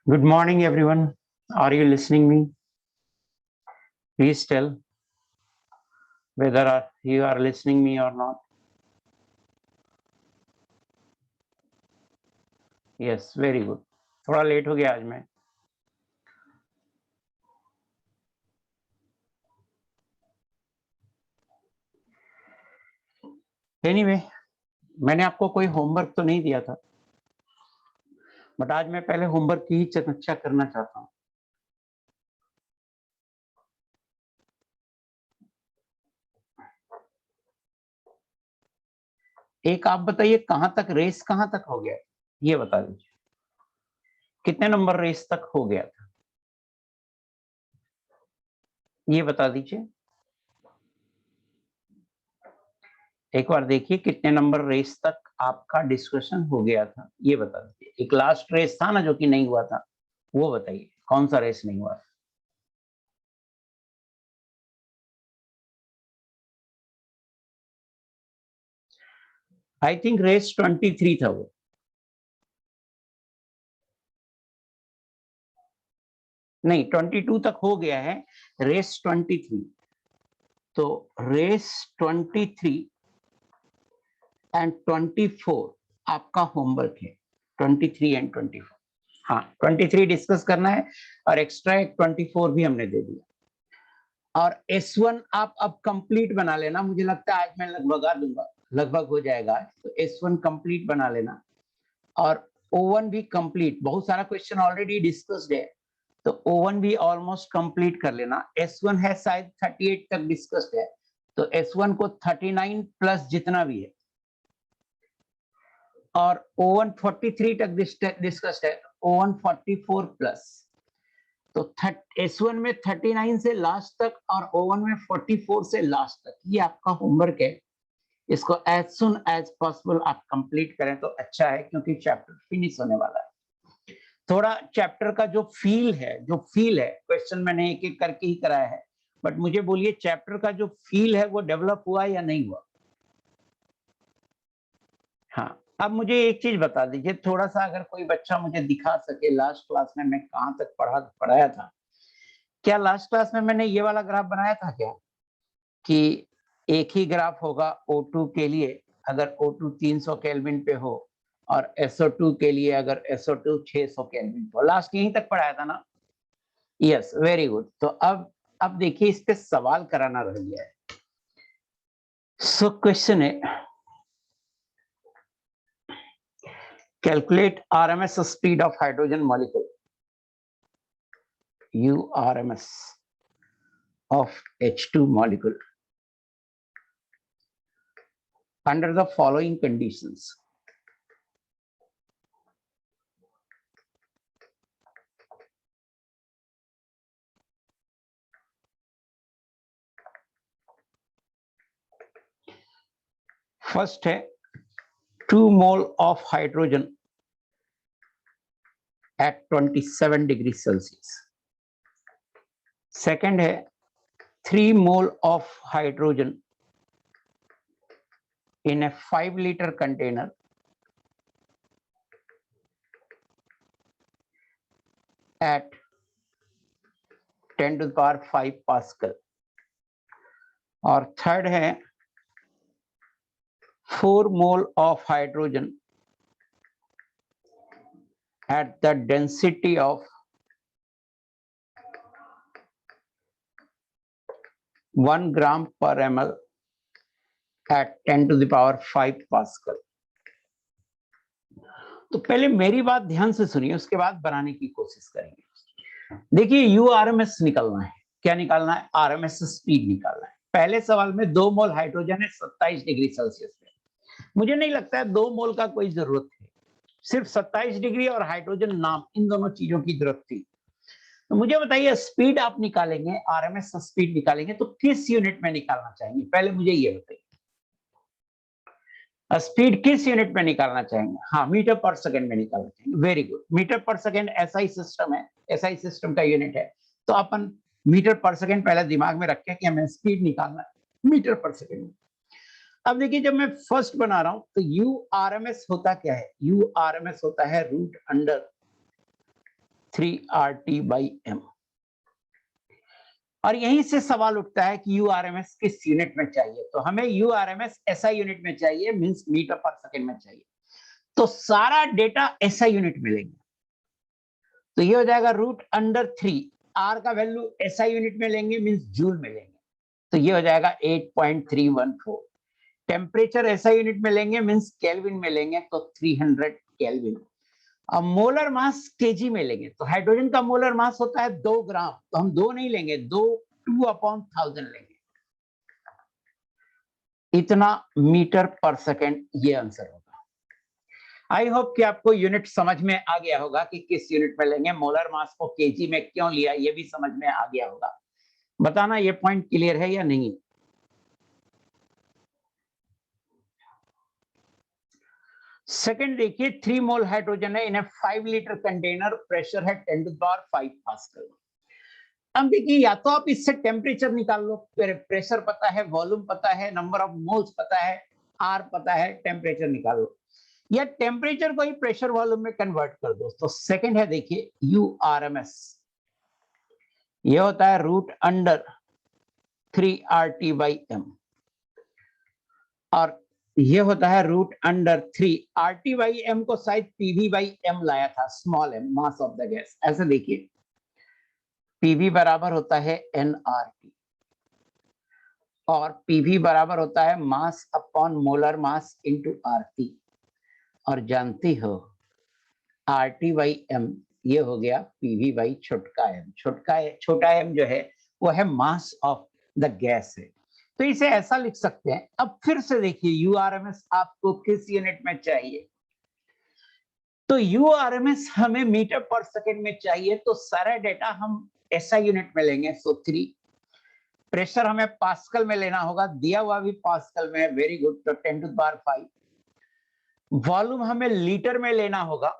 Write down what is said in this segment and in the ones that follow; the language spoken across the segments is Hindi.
Good morning, everyone. Are you listening me? Please tell whether you are listening me or not. Yes, very good. थोड़ा लेट हो गया आज मैं. Anyway, मैंने आपको कोई होमवर्क तो नहीं दिया था, बट आज मैं पहले होमवर्क की ही चर्चा करना चाहता हूँ. एक आप बताइए कहां तक रेस कहां तक हो गया, ये बता दीजिए. कितने नंबर रेस तक हो गया था, ये बता दीजिए. एक बार देखिए कितने नंबर रेस तक आपका डिस्कशन हो गया था, ये बता दीजिए. एक लास्ट रेस था ना जो कि नहीं हुआ था, वो बताइए कौन सा रेस नहीं हुआ. आई थिंक रेस 23 था वो. नहीं, 22 तक हो गया है, रेस 23. तो रेस 23 एंड 24 आपका होमवर्क है. 23 एंड 24. हाँ, 23 डिस्कस करना है और एक्स्ट्रा एक 24 भी हमने दे दिया. और S1 आप अब कंप्लीट बना लेना. मुझे लगता है आज मैं लगभग आ दूंगा, लगभग हो जाएगा. तो S1 कंप्लीट बना लेना और O1 भी कंप्लीट. बहुत सारा क्वेश्चन ऑलरेडी डिस्कस्ड है, तो O1 भी ऑलमोस्ट कंप्लीट कर लेना. S1 है शायद 38 तक डिस्कस्ड है, तो S1 को 39 प्लस जितना भी है, और O1 43 तक डिस्कस्ड है, O1 44 प्लस. तो S1 में 39 से लास्ट तक और O1 में 44 से लास्ट तक, ये आपका होमवर्क है. इसको एज सुन एज पॉसिबल आप कंप्लीट करें तो अच्छा है, क्योंकि चैप्टर फिनिश होने वाला है. थोड़ा चैप्टर का जो फील है क्वेश्चन मैंने एक एक करके ही कराया है, बट मुझे बोलिए चैप्टर का जो फील है वो डेवलप हुआ या नहीं हुआ. हाँ, अब मुझे एक चीज बता दीजिए, थोड़ा सा अगर कोई बच्चा मुझे दिखा सके लास्ट क्लास में मैं कहां तक पढ़ाया था. क्या लास्ट क्लास में मैंने ये वाला ग्राफ बनाया था क्या, कि एक ही ग्राफ होगा O2 के लिए अगर O2 300 केल्विन पे हो, और SO2 के लिए अगर SO2 600 केल्विन पे हो. लास्ट यहीं तक पढ़ाया था ना. Yes, very good. तो अब देखिए इस पे सवाल कराना रह गया है. सो क्वेश्चन है, calculate RMS speed of hydrogen molecule URMS of H2 molecule under the following conditions. First है 2 mole of hydrogen at 27 degrees Celsius. Second है 3 mole of hydrogen in a 5-liter container at 10 to the power 5 Pascal. और थर्ड है 4 mole of hydrogen at the density of 1 gram per ml at 10 to the power 5 Pascal. तो पहले मेरी बात ध्यान से सुनिए, उसके बाद बनाने की कोशिश करेंगे. देखिए URMS निकालना है. क्या निकालना है? RMS स्पीड निकालना है. पहले सवाल में 2 मोल हाइड्रोजन है 27 डिग्री सेल्सियस पे. मुझे नहीं लगता है 2 मोल का कोई जरूरत है, सिर्फ 27 डिग्री और हाइड्रोजन नाम, इन दोनों चीजों की जरूरत थी. तो मुझे बताइए स्पीड आप निकालेंगे, RMS स्पीड निकालेंगे तो किस यूनिट में निकालना चाहेंगे? पहले मुझे ये बताइए, स्पीड किस यूनिट में निकालना चाहेंगे? हाँ, मीटर पर सेकंड में निकालना चाहेंगे. Very good. मीटर पर सेकंड SI सिस्टम है, SI सिस्टम का यूनिट है, तो अपन मीटर पर सेकेंड पहले दिमाग में रखें कि हमें स्पीड निकालना है मीटर पर सेकेंड में। अब देखिए जब मैं फर्स्ट बना रहा हूं तो URMS होता क्या है, URMS होता है √3RT/m। और यहीं से सवाल उठता है कि URMS किस यूनिट में चाहिए, तो हमें URMS SI यूनिट में चाहिए, मींस मीटर पर सेकेंड में चाहिए। तो सारा डेटा SI यूनिट में लेंगे, तो ये हो जाएगा √3, R का वैल्यू SI यूनिट में लेंगे मींस जूल में लेंगे, तो ये हो जाएगा 8.314। टेम्परेचर SI यूनिट में लेंगे मींस केल्विन में लेंगे, तो 300 केल्विन। अब मोलर मास केजी में लेंगे, तो हाइड्रोजन का मोलर मास होता है 2 ग्राम, तो हम 2 नहीं लेंगे, 2/1000 लेंगे। इतना मीटर पर सेकेंड ये आंसर होगा। आई होप कि आपको यूनिट समझ में आ गया होगा कि किस यूनिट में लेंगे, मोलर मास को केजी में क्यों लिया, ये भी समझ में आ गया होगा। बताना ये पॉइंट क्लियर है या नहीं। सेकंड देखिए, 3 मोल हाइड्रोजन है, इन्हें 5 लीटर कंटेनर, प्रेशर है 10⁵ पास्कल। अब देखिए या तो आप इससे टेम्परेचर निकाल लो, प्रेशर पता है, वॉल्यूम पता है, नंबर ऑफ मोल्स पता है, आर पता है, टेम्परेचर निकाल लो, या टेम्परेचर को ही प्रेशर वॉल्यूम में कन्वर्ट कर दो। तो सेकंड है देखिए URMS, ये होता है √3RT/m, और ये होता है √3 RT/m को शायद PV/m लाया था, small m, mass of the gas. ऐसे देखिए PV बराबर होता है nRT, और PV बराबर होता है mass upon molar mass into RT, और जानती हो RT/m ये हो गया PV/ छोटा m। छोटा m जो है वो है मास ऑफ द गैस है, तो इसे ऐसा लिख सकते हैं। अब फिर से देखिए URMS आपको किस यूनिट में चाहिए, तो URMS हमें मीटर पर सेकेंड में चाहिए, तो सारा डेटा हम SI यूनिट में लेंगे। सो 3, प्रेशर हमें पास्कल में लेना होगा, दिया हुआ भी पास्कल में है, वेरी गुड, तो 10⁵। वॉल्यूम हमें लीटर में लेना होगा,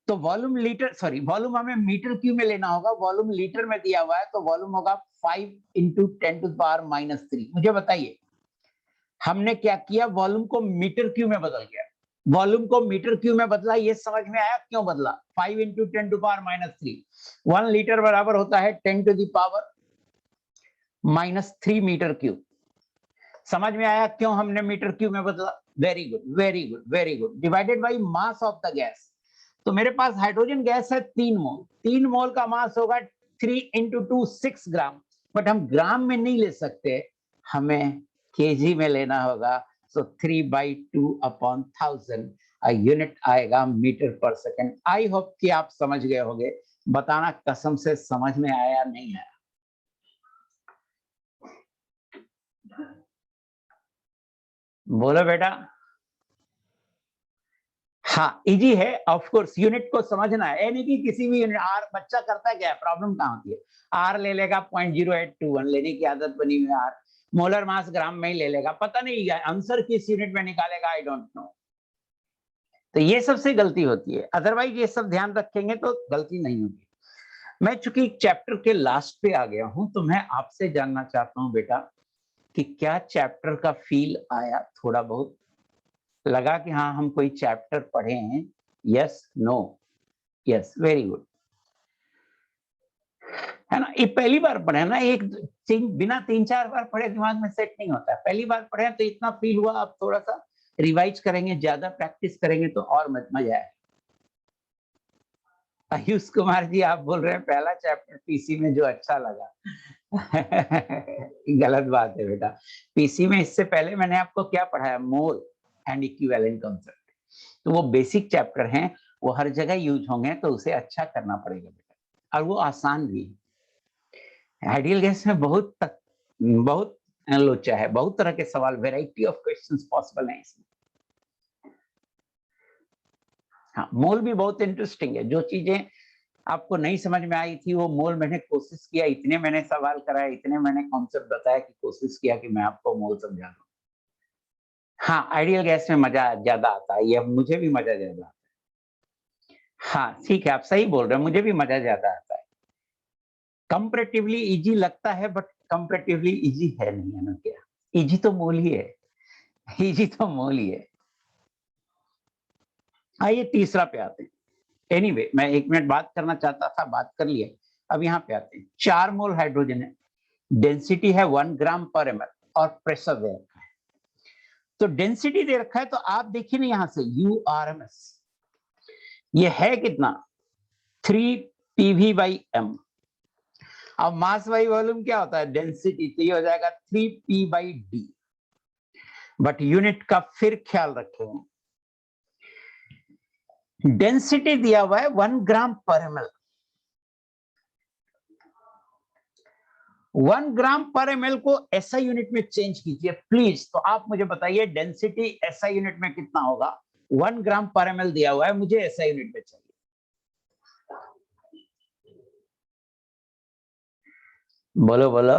तो वॉल्यूम हमें मीटर क्यूब में लेना होगा, वॉल्यूम लीटर में दिया हुआ है, तो वॉल्यूम होगा 5 × 10⁻³ मुझे बताइए हमने क्या किया, वॉल्यूम को मीटर क्यूब में बदल गया, वॉल्यूम को मीटर क्यूब में बदला। ये समझ में आया क्यों बदला? 5 × 10⁻³ 1 लीटर बराबर होता है 10⁻³ मीटर क्यूब। समझ में आया क्यों हमने मीटर क्यूब में बदला? Very good, very good, very good. Divided by mass of the gas, तो मेरे पास हाइड्रोजन गैस है 3 मोल, 3 मोल का मास होगा 3 × 2 6 ग्राम, बट हम ग्राम में नहीं ले सकते, हमें केजी में लेना होगा। सो 3/2/1000 यूनिट आएगा मीटर पर सेकेंड। आई होप कि आप समझ गए होंगे। बताना कसम से समझ में आया नहीं आया? बोलो बेटा। हाँ इजी है, ऑफ कोर्स यूनिट को समझना है, यानी कि किसी भी यूनिट आर बच्चा करता है क्या, प्रॉब्लम कहाँ होती है, आर ले लेगा 0.0821 लेने की आदत बनी हुई है, आर मोलर मास ग्राम में ही ले लेगा, पता नहीं आंसर किस यूनिट में निकालेगा, आई डोंट नो। तो ये सबसे गलती होती है, अदरवाइज ये सब ध्यान रखेंगे तो गलती नहीं होगी। मैं चूंकि चैप्टर के लास्ट पे आ गया हूं, तो मैं आपसे जानना चाहता हूं बेटा कि क्या चैप्टर का फील आया, थोड़ा बहुत लगा कि हाँ हम कोई चैप्टर पढ़े हैं? Yes, no? Yes, very good, है ना। ये पहली बार पढ़े ना, एक बिना 3-4 बार पढ़े दिमाग में सेट नहीं होता है। पहली बार पढ़े तो इतना फील हुआ, अब थोड़ा सा रिवाइज करेंगे, ज्यादा प्रैक्टिस करेंगे तो और मजा आए। आयुष कुमार जी आप बोल रहे हैं पहला चैप्टर पीसी में जो अच्छा लगा। गलत बात है बेटा, पीसी में इससे पहले मैंने आपको क्या पढ़ाया, मोल एंड इक्विवेलेंट कांसेप्ट, तो वो बेसिक चैप्टर हैं, वो हर जगह यूज होंगे, तो उसे अच्छा करना पड़ेगा बेटा, और वो आसान भी है। आइडियल गैस में बहुत लोचा है, बहुत तरह के सवाल, वेराइटी ऑफ क्वेश्चंस पॉसिबल हैं इसमें। हाँ मोल भी बहुत इंटरेस्टिंग है, जो चीजें आपको नहीं समझ में आई थी वो मोल मैंने कोशिश किया, इतने मैंने सवाल कराया, इतने मैंने कॉन्सेप्ट बताया कि कोशिश किया कि मैं आपको मोल समझा दूं। हाँ आइडियल गैस में मजा ज्यादा आता है, ये मुझे भी मजा ज्यादा आता है। हाँ ठीक है, आप सही बोल रहे हैं, मुझे भी मजा ज्यादा आता है। कंपैरेटिवली इजी लगता है बट कंपैरेटिवली इजी है नहीं, है ना? क्या इजी तो मोल ही है, इजी तो मोल ही है। आइए तीसरा पे आते हैं। एनीवे मैं 1 मिनट बात करना चाहता था, बात कर लिया। अब यहाँ पे आते हैं। 4 मोल हाइड्रोजन है, डेंसिटी है 1 ग्राम पर ml और प्रेशर दे रखा है। तो डेंसिटी दे रखा है तो आप देखिए ना यहाँ से URMS ये है कितना 3 PV बाई m। अब मास बाई वॉल्यूम क्या होता है डेंसिटी, तो ये हो जाएगा 3P by D। But unit का फिर ख्याल रखें, डेंसिटी दिया हुआ है 1 ग्राम पर ml। 1 ग्राम पर ml को SI यूनिट में चेंज कीजिए प्लीज। तो आप मुझे बताइए डेंसिटी SI यूनिट में कितना होगा? 1 ग्राम पर ml दिया हुआ है, मुझे SI यूनिट में चाहिए। बोलो बोलो।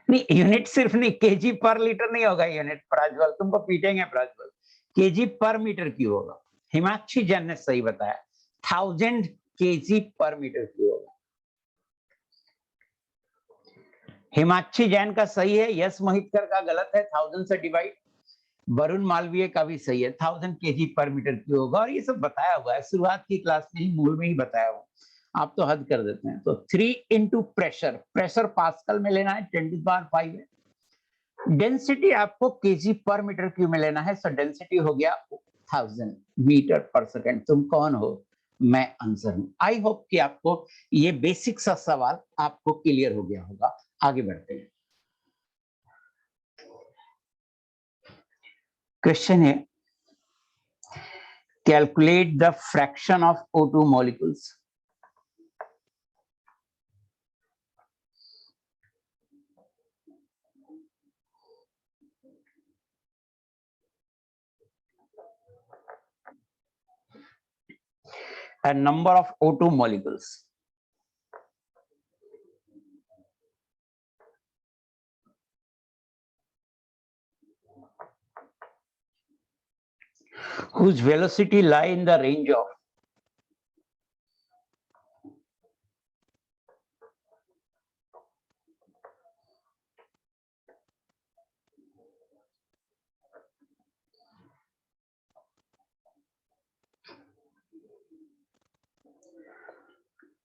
नहीं यूनिट सिर्फ नहीं, केजी पर लीटर नहीं होगा यूनिट। प्राज्वल तुमको पीटेंगे प्राज्वल, केजी पर मीटर क्यूब होगा। हिमाक्षी जैन ने सही बताया 1000 केजी पर मीटर क्यूब होगा। हिमाक्षी जैन का सही है, यश मोहितकर का गलत है, 1000 से डिवाइड। वरुण मालवीय का भी सही है, 1000 केजी पर मीटर क्यूब होगा। और ये सब बताया हुआ है, शुरुआत की क्लास में ही मूल में ही बताया हुआ, आप तो हद कर देते हैं। तो 3 इंटू प्रेशर, प्रेशर पास्कल में लेना है, 10 to the power 5 है। डेंसिटी आपको केजी पर मीटर क्यूब में लेना है, सो डेंसिटी हो गया 1000 मीटर पर सेकेंड। तुम कौन हो? मैं आंसर हूं। आई होप कि आपको ये बेसिक सा सवाल आपको क्लियर हो गया होगा। आगे बढ़ते हैं। क्वेश्चन है calculate the fraction of O2 molecules and number of O2 molecules. Whose velocity lie in the range of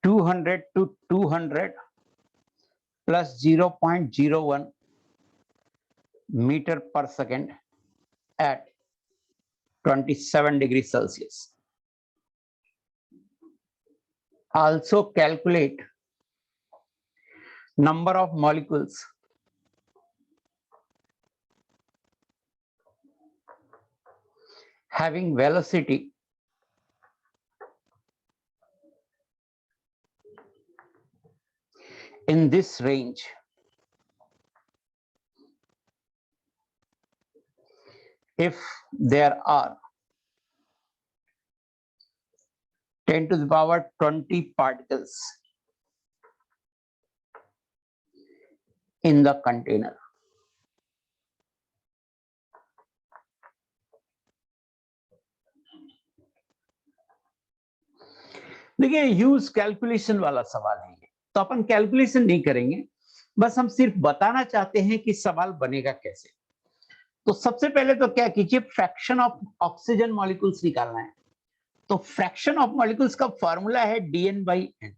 200 to 200 plus 0.01 meter per second at 27 degrees Celsius. Also calculate number of molecules having velocity in this range if there are 10 to the power 20 particles in the container. देखिए यूज कैलकुलेशन वाला सवाल है ये, तो अपन कैलकुलेशन नहीं करेंगे, बस हम सिर्फ बताना चाहते हैं कि सवाल बनेगा कैसे। तो सबसे पहले तो क्या कीजिए, फ्रैक्शन ऑफ ऑक्सीजन मॉलिक्यूल्स निकालना है। तो फ्रैक्शन ऑफ मॉलिक्यूल्स का फॉर्मूला है dN/n।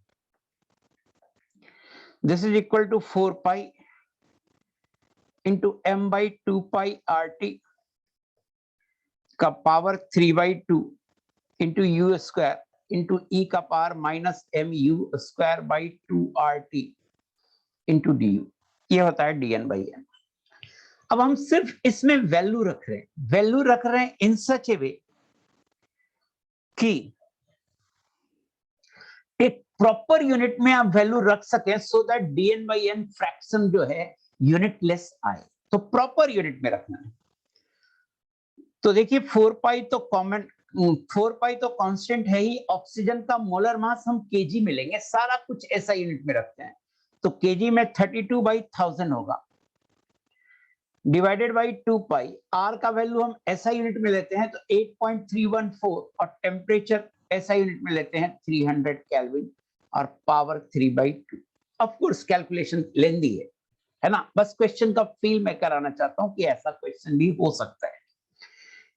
This is equal to 4 pi into m/2 pi RT का power 3/2 into U square into E का power -mu square by 2 RT into DU। ये होता है dN/n। अब हम सिर्फ इसमें वैल्यू रख रहे हैं इन सच ए वे कि एक प्रॉपर यूनिट में आप वैल्यू रख सकें, सो दैट dN/n फ्रैक्शन जो है यूनिटलेस आए। तो प्रॉपर यूनिट में रखना है। तो देखिए 4 पाई तो कॉमन, 4 पाई तो कांस्टेंट है ही। ऑक्सीजन का मोलर मास हम केजी में लेंगे, सारा कुछ ऐसा यूनिट में रखते हैं। तो केजी में 32/1000 होगा, डिवाइडेड बाई 2 पाई। आर का वैल्यू हम ऐसा यूनिट में लेते हैं तो 8.314, और टेम्परेचर ऐसा यूनिट में लेते हैं 300 केल्विन, और पावर 3/2। ऑफ कोर्स कैलकुलेशन लेंदी है ना, बस क्वेश्चन का फील मैं कराना चाहता हूं कि ऐसा क्वेश्चन भी हो सकता है।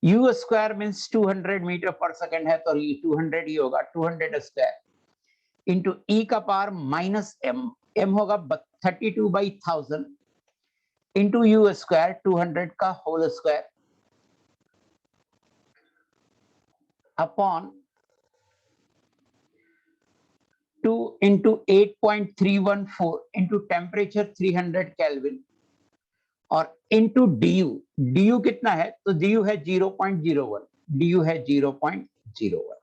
u स्क्वायर मीन्स 200 मीटर पर सेकेंड है, तो ये 200 ही होगा, 200 स्क्वायर इंटू ई का पावर माइनस एम, एम होगा 32/1000 इंटू यू स्क्वायर 200 का whole square upon 2 into 8.314 into temperature 300 kelvin और इंटू डी यू कितना है, तो डी यू है 0.01, डी यू है 0.01।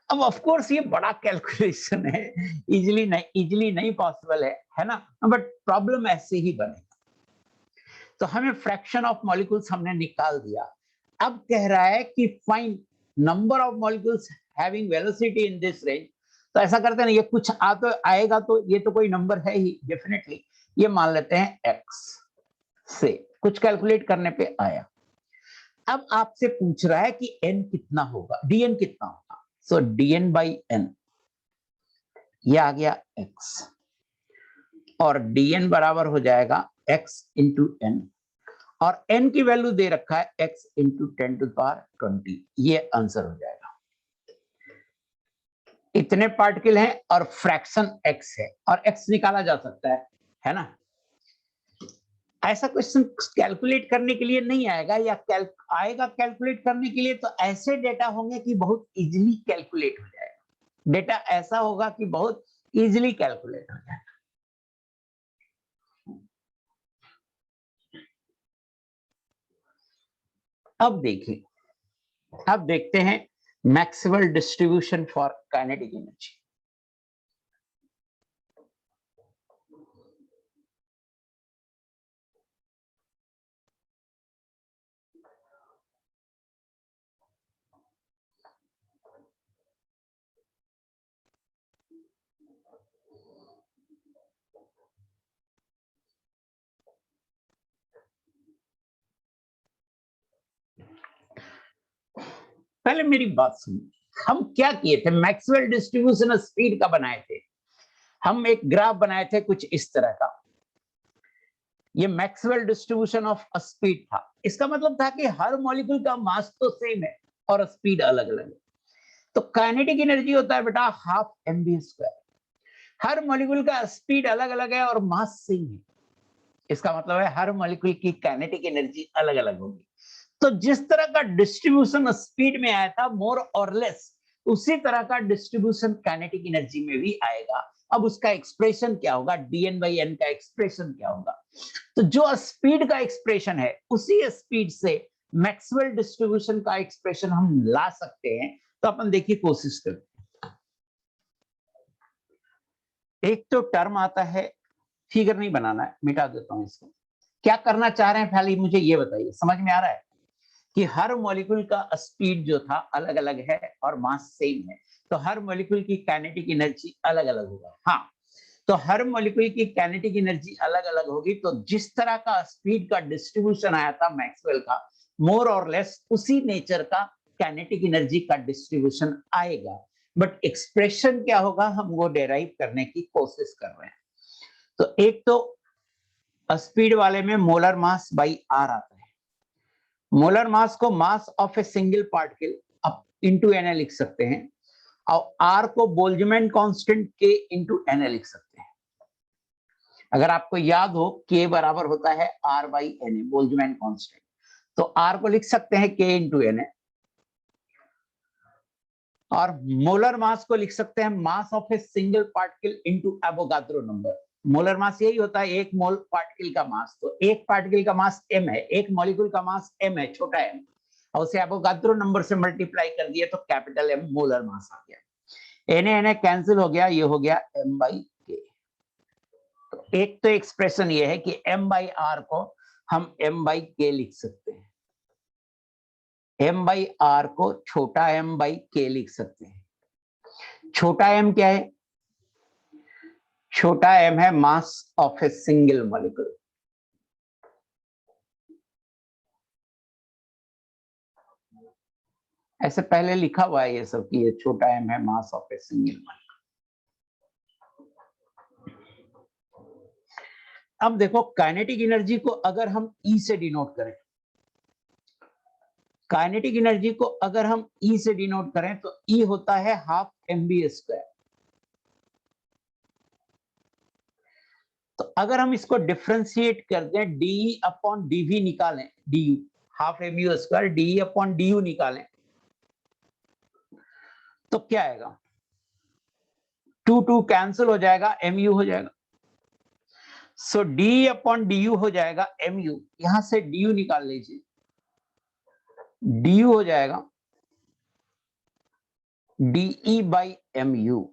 अब ऑफ कोर्स ये बड़ा कैलकुलेशन है, इजीली नहीं पॉसिबल है ना, बट प्रॉब्लम ऐसे ही बनेगा। तो हमें फ्रैक्शन ऑफ मॉलिक्यूल्स हमने निकाल दिया। अब कह रहा है कि find number of molecules having velocity in this range. तो ऐसा करते हैं ना, ये कुछ आएगा तो ये तो कोई नंबर है ही डेफिनेटली, ये मान लेते हैं x से कुछ कैलकुलेट करने पे आया। अब आपसे पूछ रहा है कि n कितना होगा, dn कितना होगा, सो dn बाई n, ये आ गया x और dn बराबर हो जाएगा x इंटू n और n की वैल्यू दे रखा है x इंटू 10⁻20, ये आंसर हो जाएगा। इतने पार्टिकल हैं और फ्रैक्शन x है और x निकाला जा सकता है ना। ऐसा क्वेश्चन कैलकुलेट करने के लिए नहीं आएगा, या आएगा कैलकुलेट करने के लिए, तो ऐसे डेटा होंगे कि बहुत इजीली कैलकुलेट हो जाएगा। डेटा ऐसा होगा कि बहुत इजीली कैलकुलेट हो जाएगा। अब देखते हैं Maxwell distribution for kinetic energy. पहले मेरी बात सुनिए, हम क्या किए थे, मैक्सवेल डिस्ट्रीब्यूशन स्पीड का बनाए थे। हम एक ग्राफ बनाए थे कुछ इस तरह का, ये मैक्सवेल डिस्ट्रीब्यूशन ऑफ स्पीड था। इसका मतलब था कि हर मॉलिक्यूल का मास तो सेम है और स्पीड अलग अलग है। तो काइनेटिक एनर्जी होता है बेटा हाफ mv²। हर मॉलिक्यूल का स्पीड अलग अलग है और मास सेम है, इसका मतलब है हर मॉलिक्यूल की काइनेटिक एनर्जी अलग अलग होगी। तो जिस तरह का डिस्ट्रीब्यूशन स्पीड में आया था मोर और लेस, उसी तरह का डिस्ट्रीब्यूशन काइनेटिक एनर्जी में भी आएगा। अब उसका एक्सप्रेशन क्या होगा, dn/n का एक्सप्रेशन क्या होगा। तो जो स्पीड का एक्सप्रेशन है उसी स्पीड से मैक्सवेल डिस्ट्रीब्यूशन का एक्सप्रेशन हम ला सकते हैं। तो अपन देखिए कोशिश करते हैं। एक तो टर्म आता है, फिगर नहीं बनाना है, मिटा देता हूं इसको। क्या करना चाह रहे हैं पहले मुझे ये बताइए, समझ में आ रहा है कि हर मॉलिक्यूल का स्पीड जो था अलग अलग है और मास सेम है, तो हर मॉलिक्यूल की काइनेटिक एनर्जी अलग अलग होगा। हाँ, तो हर मॉलिक्यूल की काइनेटिक एनर्जी अलग अलग होगी, तो जिस तरह का स्पीड का डिस्ट्रीब्यूशन आया था मैक्सवेल का, मोर और लेस उसी नेचर का काइनेटिक एनर्जी का डिस्ट्रीब्यूशन आएगा। बट एक्सप्रेशन क्या होगा हम वो डेराइव करने की कोशिश कर रहे हैं। तो एक तो स्पीड वाले में मोलर मास बाई आर आता है। मोलर मास को mass of a single particle up into N लिख सकते हैं, और आर को बोल्ट्जमैन कांस्टेंट के इनटू एन लिख सकते हैं। अगर आपको याद हो के बराबर होता है R by N, Boltzmann constant, तो आर को लिख सकते हैं के इनटू एन, और मोलर मास को लिख सकते हैं mass of a single particle into Avogadro number. Molar mass यही होता है एक मोल पार्टिकल का मास, तो एक पार्टिकल का मास m है, एक मॉलिक्यूल का मास m है, छोटा m, और उसे एवोगाद्रो नंबर से मल्टीप्लाई कर दिया तो कैपिटल M मोलर मास आ गया। Na कैंसिल हो गया, ये हो गया m/k। तो एक तो एक्सप्रेशन ये है कि m/r को हम m/k लिख सकते हैं, m/r को छोटा m/k लिख सकते हैं। छोटा m क्या है, छोटा m है मास ऑफ ए सिंगल मॉलिक्यूल। ऐसे पहले लिखा हुआ है ये सब कि ये छोटा m है मास ऑफ ए सिंगल मॉलिक्यूल। अब देखो काइनेटिक एनर्जी को अगर हम ई से डिनोट करें, काइनेटिक एनर्जी को अगर हम ई से डिनोट करें तो ई होता है हाफ mv²। तो अगर हम इसको डिफरेंशिएट कर दें, डी अपॉन डीवी निकालें, D half mv², D upon D निकालें तो क्या आएगा, 2 कैंसिल हो जाएगा, mu हो जाएगा। सो डी अपॉन डी हो जाएगा mu, यहां से du निकाल लीजिए, du हो जाएगा de/mu।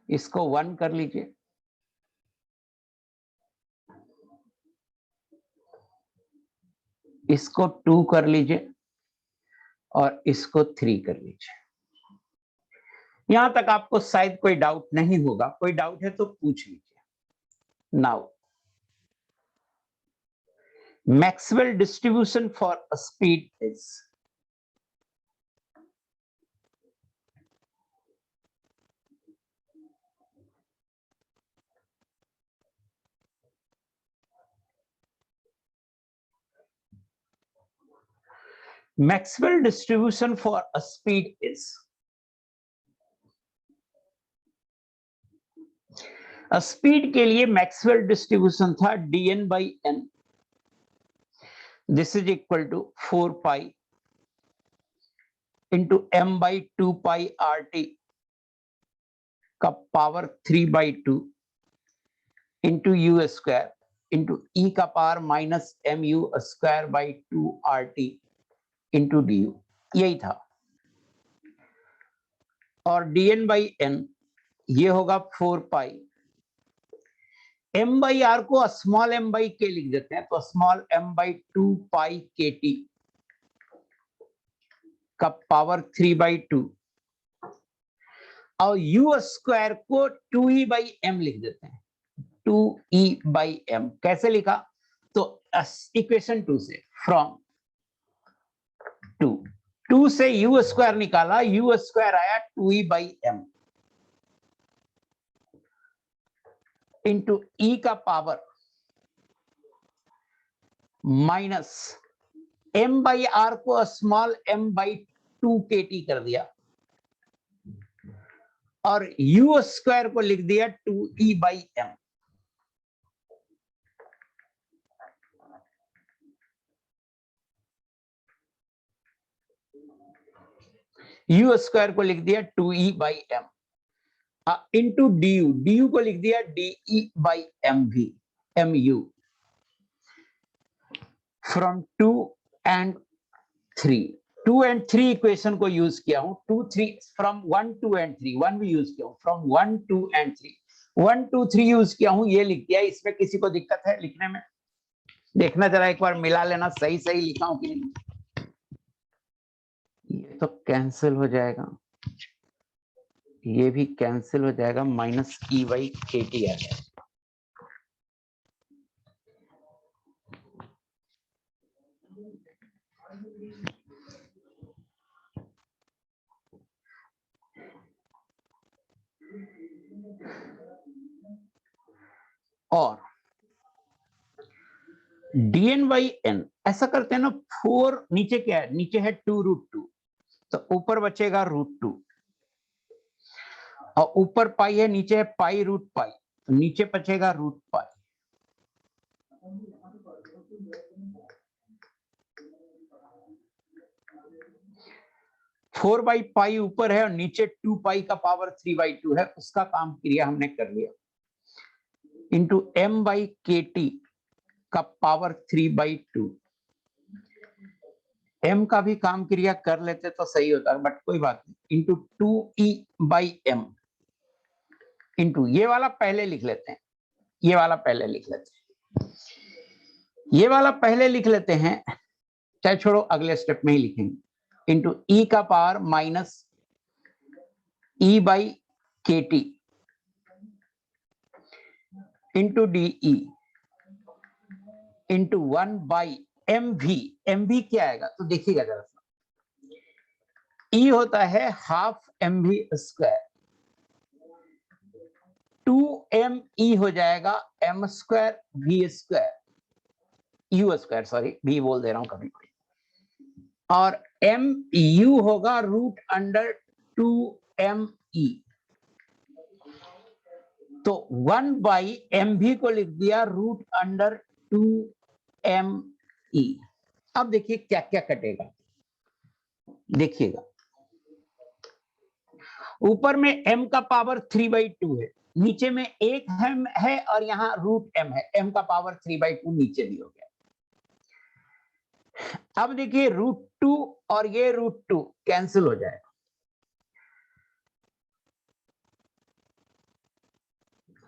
इसको 1 कर लीजिए, इसको 2 कर लीजिए और इसको 3 कर लीजिए। यहां तक आपको शायद कोई डाउट नहीं होगा, कोई डाउट है तो पूछ लीजिए। Now Maxwell distribution for a speed is, Maxwell distribution for a speed is, speed के लिए मैक्सवेल डिस्ट्रीब्यूशन था dn/n, this is equal to 4 pi into m/2 pi RT का power 3/2 into u² into e का power minus mu² RT into du, यही था। और dn/n ये होगा 4 पाई, m/r को स्मॉल m/k लिख देते हैं, तो स्मॉल m/2 पाई kT का पावर 3/2 और u² को 2e/m लिख देते हैं, 2e/m। कैसे लिखा, तो इक्वेशन 2 से, फ्रॉम 2 से u² निकाला, u² आया 2e/m इंटू ई का पावर माइनस m/r को स्मॉल m/2 kT कर दिया और u² को लिख दिया 2e/m। u² को लिख दिया 2e/m इंटू du को लिख दिया de/mu। फ्रॉम 2 एंड 3 इक्वेशन को यूज किया हूं, 2 3 फ्रॉम 1 2 एंड 3, 1 भी यूज किया हूं, फ्रॉम 1 2 एंड 3, 1 2 3 यूज किया हूं, ये लिख दिया। इसमें किसी को दिक्कत है लिखने में? देखना जरा एक बार, मिला लेना सही सही लिखा हूं कि नहीं। ये तो कैंसिल हो जाएगा, ये भी कैंसिल हो जाएगा, माइनस e/kT आ जाएगा। और dn/n ऐसा करते हैं ना, 4 नीचे क्या है, नीचे है 2√2, तो ऊपर बचेगा √2 और ऊपर पाई है, नीचे है पाई√पाई, तो नीचे बचेगा √पाई। फोर बाई पाई ऊपर है और नीचे 2 पाई का पावर 3/2 है, उसका काम क्रिया हमने कर लिया, इंटू m/kT का पावर 3/2। m का भी काम क्रिया कर लेते तो सही होता, बट कोई बात नहीं, इंटू 2e/m इंटू ये वाला पहले लिख लेते हैं, ये वाला पहले लिख लेते हैं, ये वाला पहले लिख लेते हैं, चाहे छोड़ो अगले स्टेप में ही लिखेंगे, इंटू e का power minus e/kT into de into 1/mv। mv क्या आएगा, तो देखिएगा जरा, e होता है हाफ mv², 2me हो जाएगा m square v square u square, sorry v बोल दे रहा हूं कभी, और mu होगा रूट अंडर 2me। तो 1/mv को लिख दिया रूट अंडर 2me। अब देखिए क्या क्या कटेगा, देखिएगा ऊपर में m का पावर 3/2 है, नीचे में एक m है और यहाँ रूट m है, m का पावर 3/2 नीचे भी हो गया। अब देखिए √2 और ये √2 कैंसिल हो जाएगा।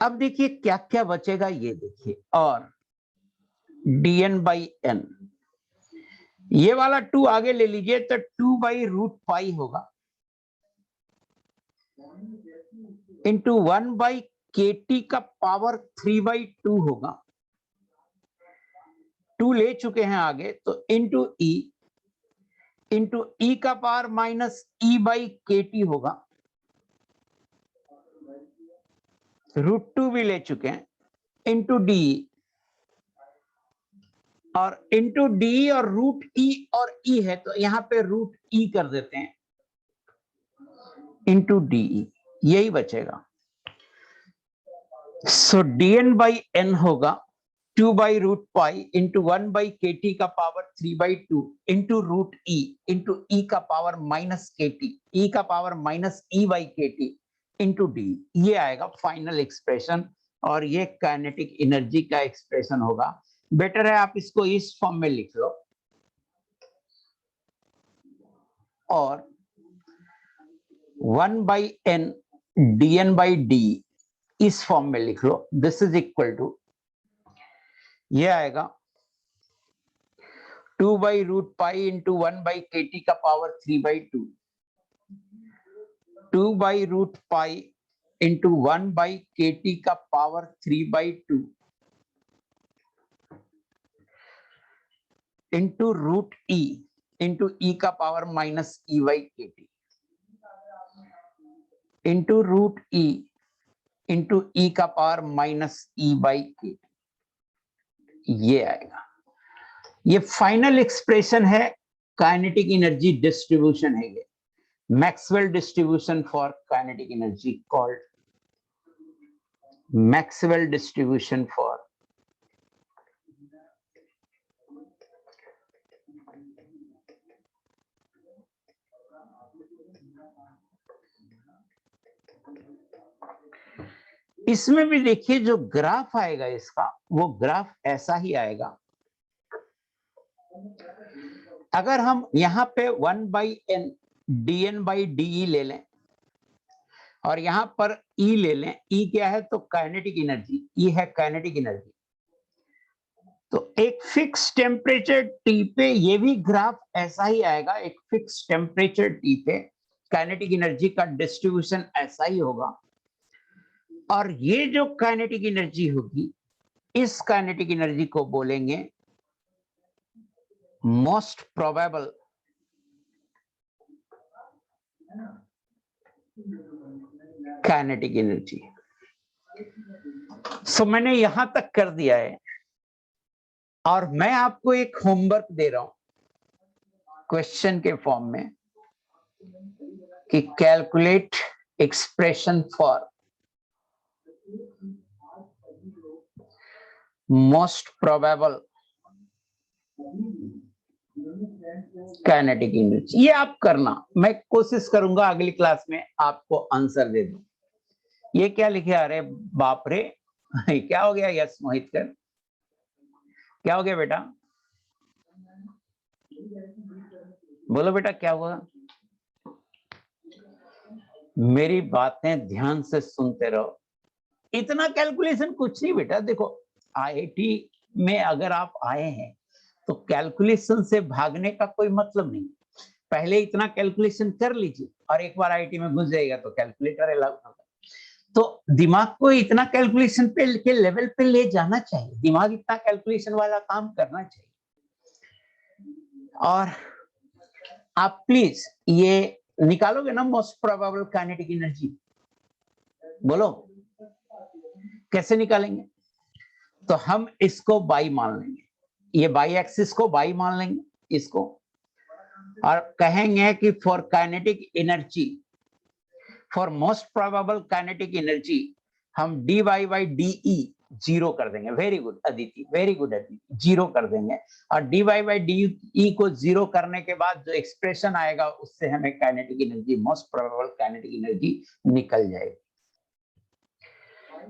अब देखिए क्या क्या बचेगा ये देखिए, और dn/n, ये वाला 2 आगे ले लीजिए तो 2/√π होगा इंटू 1/kt का पावर 3/2 होगा, 2 ले चुके हैं आगे तो इंटू e का पावर माइनस e/kt होगा, √2 भी ले चुके हैं, इंटू डी, और इंटू डी और रूट ई और ई है तो यहां पे रूट ई कर देते हैं, इंटू डी, यही बचेगा। सो dn/n होगा 2/√π इंटू 1/kt का power 3/2 into root e into e का पावर माइनस kt, ई का power minus e/kt into D, ये आएगा फाइनल एक्सप्रेशन, और ये काइनेटिक एनर्जी का एक्सप्रेशन होगा। बेटर है आप इसको इस फॉर्म में लिख लो, और 1/n dn/d इस फॉर्म में लिख लो, दिस इज इक्वल टू, ये आएगा 2/√π इंटू 1/kt का पावर 3/2, 2/√π इंटू 1/kt का power 3/2 into root e into e का power minus e/kt into root e into e का पावर माइनस e/kt, ये आएगा। ये फाइनल एक्सप्रेशन है, काइनेटिक एनर्जी डिस्ट्रीब्यूशन है, ये Maxwell distribution for kinetic energy called Maxwell distribution for इसमें भी देखिए जो ग्राफ आएगा इसका, वो ग्राफ ऐसा ही आएगा। अगर हम यहाँ पे 1/n dn/de ले लें और यहां पर E ले लें, E क्या है तो काइनेटिक एनर्जी, E है काइनेटिक एनर्जी, तो एक फिक्स टेम्परेचर T पे ये भी ग्राफ ऐसा ही आएगा, एक फिक्स टेम्परेचर T पे काइनेटिक एनर्जी का डिस्ट्रीब्यूशन ऐसा ही होगा, और ये जो काइनेटिक एनर्जी होगी, इस काइनेटिक एनर्जी को बोलेंगे मोस्ट प्रोबेबल काइनेटिक एनर्जी। सो मैंने यहां तक कर दिया है, और मैं आपको एक होमवर्क दे रहा हूं क्वेश्चन के फॉर्म में कि calculate expression for most probable kinetic energy. ये आप करना, मैं कोशिश करूंगा अगली क्लास में आपको आंसर दे दूं। ये क्या लिखे, अरे बाप रे क्या हो गया यस मोहित कर, क्या हो गया बेटा, बोलो बेटा क्या हुआ, मेरी बातें ध्यान से सुनते रहो। इतना कैलकुलेशन कुछ नहीं बेटा, देखो आईआईटी में अगर आप आए हैं तो कैलकुलेशन से भागने का कोई मतलब नहीं, पहले इतना कैलकुलेशन कर लीजिए और एक बार आईआईटी में घुस जाएगा तो कैलकुलेटर अलाउ होगा। तो दिमाग को इतना कैलकुलेशन पे के लेवल पे ले जाना चाहिए, दिमाग इतना कैलकुलेशन वाला काम करना चाहिए। और आप प्लीज ये निकालोगे ना मोस्ट प्रोबेबल काइनेटिक एनर्जी, बोलो कैसे निकालेंगे? तो हम इसको बाई मान लेंगे, ये बाई एक्सिस को बाई मान लेंगे इसको, और कहेंगे कि for kinetic energy, for most probable kinetic energy हम dy बाई de जीरो कर देंगे। Very good Aditi, very good Aditi, zero कर देंगे। और dy बाई de को जीरो करने के बाद जो एक्सप्रेशन आएगा उससे हमें kinetic energy, most probable kinetic energy निकल जाएगी।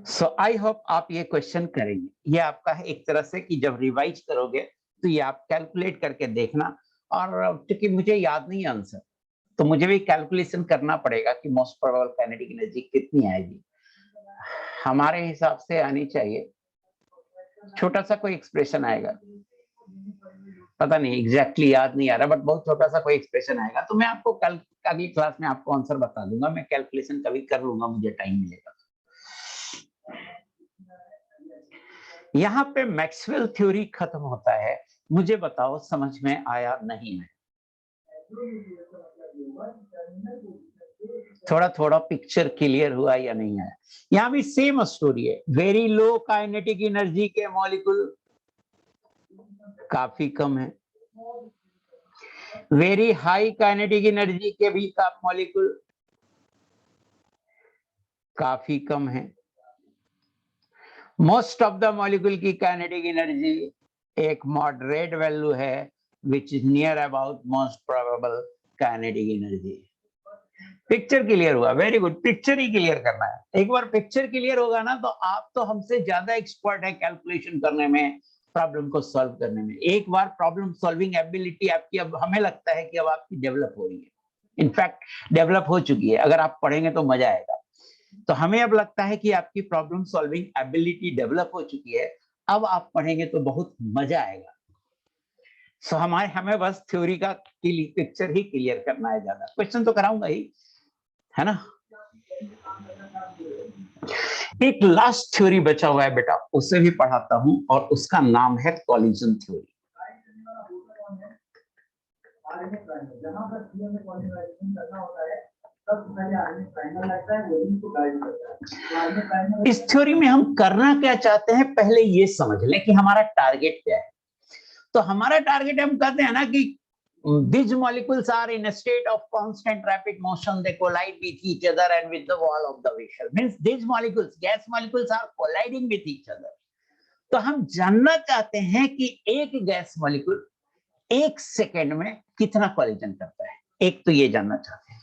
सो आई होप आप ये क्वेश्चन करेंगे। ये आपका है एक तरह से कि जब रिवाइज करोगे तो ये आप कैलकुलेट करके देखना, और क्योंकि मुझे याद नहीं आंसर तो मुझे भी कैलकुलेशन करना पड़ेगा कि मोस्ट प्रोबेबल काइनेटिक एनर्जी कितनी आएगी। हमारे हिसाब से आनी चाहिए, छोटा सा कोई एक्सप्रेशन आएगा, पता नहीं एग्जैक्टली याद नहीं आ रहा, बट बहुत छोटा सा कोई एक्सप्रेशन आएगा। तो मैं आपको कल अगली क्लास में आपको आंसर बता दूंगा, मैं कैलकुलेशन कभी कर लूंगा, मुझे टाइम मिलेगा। यहाँ पे मैक्सवेल थ्योरी खत्म होता है। मुझे बताओ समझ में आया नहीं है? थोड़ा थोड़ा पिक्चर क्लियर हुआ या नहीं आया? यहाँ भी सेम स्टोरी है। वेरी लो काइनेटिक एनर्जी के मॉलिक्यूल काफी कम है, वेरी हाई काइनेटिक एनर्जी के भी मॉलिक्यूल काफी कम है। मोस्ट ऑफ द मॉलिक्यूल की काइनेटिक एनर्जी एक मॉडरेट वैल्यू है, which is near about most probable kinetic energy. Picture clear हुआ? वेरी गुड, पिक्चर ही क्लियर करना है। एक बार पिक्चर क्लियर होगा ना तो आप तो हमसे ज्यादा एक्सपर्ट है कैलकुलेशन करने में, प्रॉब्लम को सॉल्व करने में। एक बार प्रॉब्लम सॉल्विंग एबिलिटी आपकी, अब हमें लगता है कि अब आपकी डेवलप हो रही है, इनफैक्ट डेवलप हो चुकी है। अगर आप पढ़ेंगे तो मजा आएगा। तो हमें अब लगता है कि आपकी प्रॉब्लम सॉल्विंग एबिलिटी डेवलप हो चुकी है, अब आप पढ़ेंगे तो बहुत मजा आएगा। सो हमें बस थ्योरी का पिक्चर ही क्लियर करना है, ज्यादा क्वेश्चन तो कराऊंगा ही, है ना। एक लास्ट थ्योरी बचा हुआ है बेटा, उसे भी पढ़ाता हूं, और उसका नाम है कॉलिजन थ्योरी। इस थ्योरी में हम करना क्या चाहते हैं पहले ये समझ लें कि हमारा टारगेट क्या है। तो हमारा टारगेट, हम कहते हैं ना कि these molecules are in a state of constant rapid motion, they collide with each other and with the wall of the vessel, means these molecules, gas molecules are colliding with each other। तो हम जानना चाहते हैं कि एक गैस मॉलिक्यूल एक सेकेंड में कितना कॉलिजन करता है। एक तो ये जानना चाहते हैं।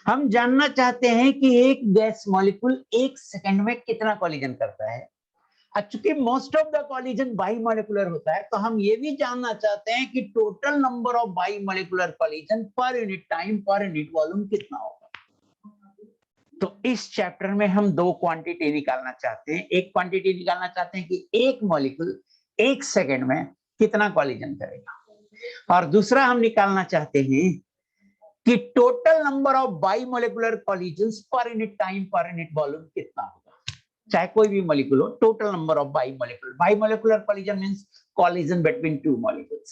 हम जानना चाहते हैं कि एक गैस मॉलिक्यूल एक सेकेंड में कितना कॉलिजन करता है। चूंकि most of the collision by molecular होता है, तो हम ये भी जानना चाहते हैं कि total number of bi molecular collision पर unit time per unit volume कितना होगा। तो इस चैप्टर में हम दो क्वांटिटी निकालना चाहते हैं। एक क्वांटिटी निकालना चाहते हैं कि एक मॉलिक्यूल एक सेकेंड में कितना कॉलिजन करेगा, और दूसरा हम निकालना चाहते हैं कि total number of bi molecular collisions per unit time per unit volume कितना होगा। चाहे कोई भी मॉलिक्यूल हो, total number of bi molecular collision means collision between two molecules.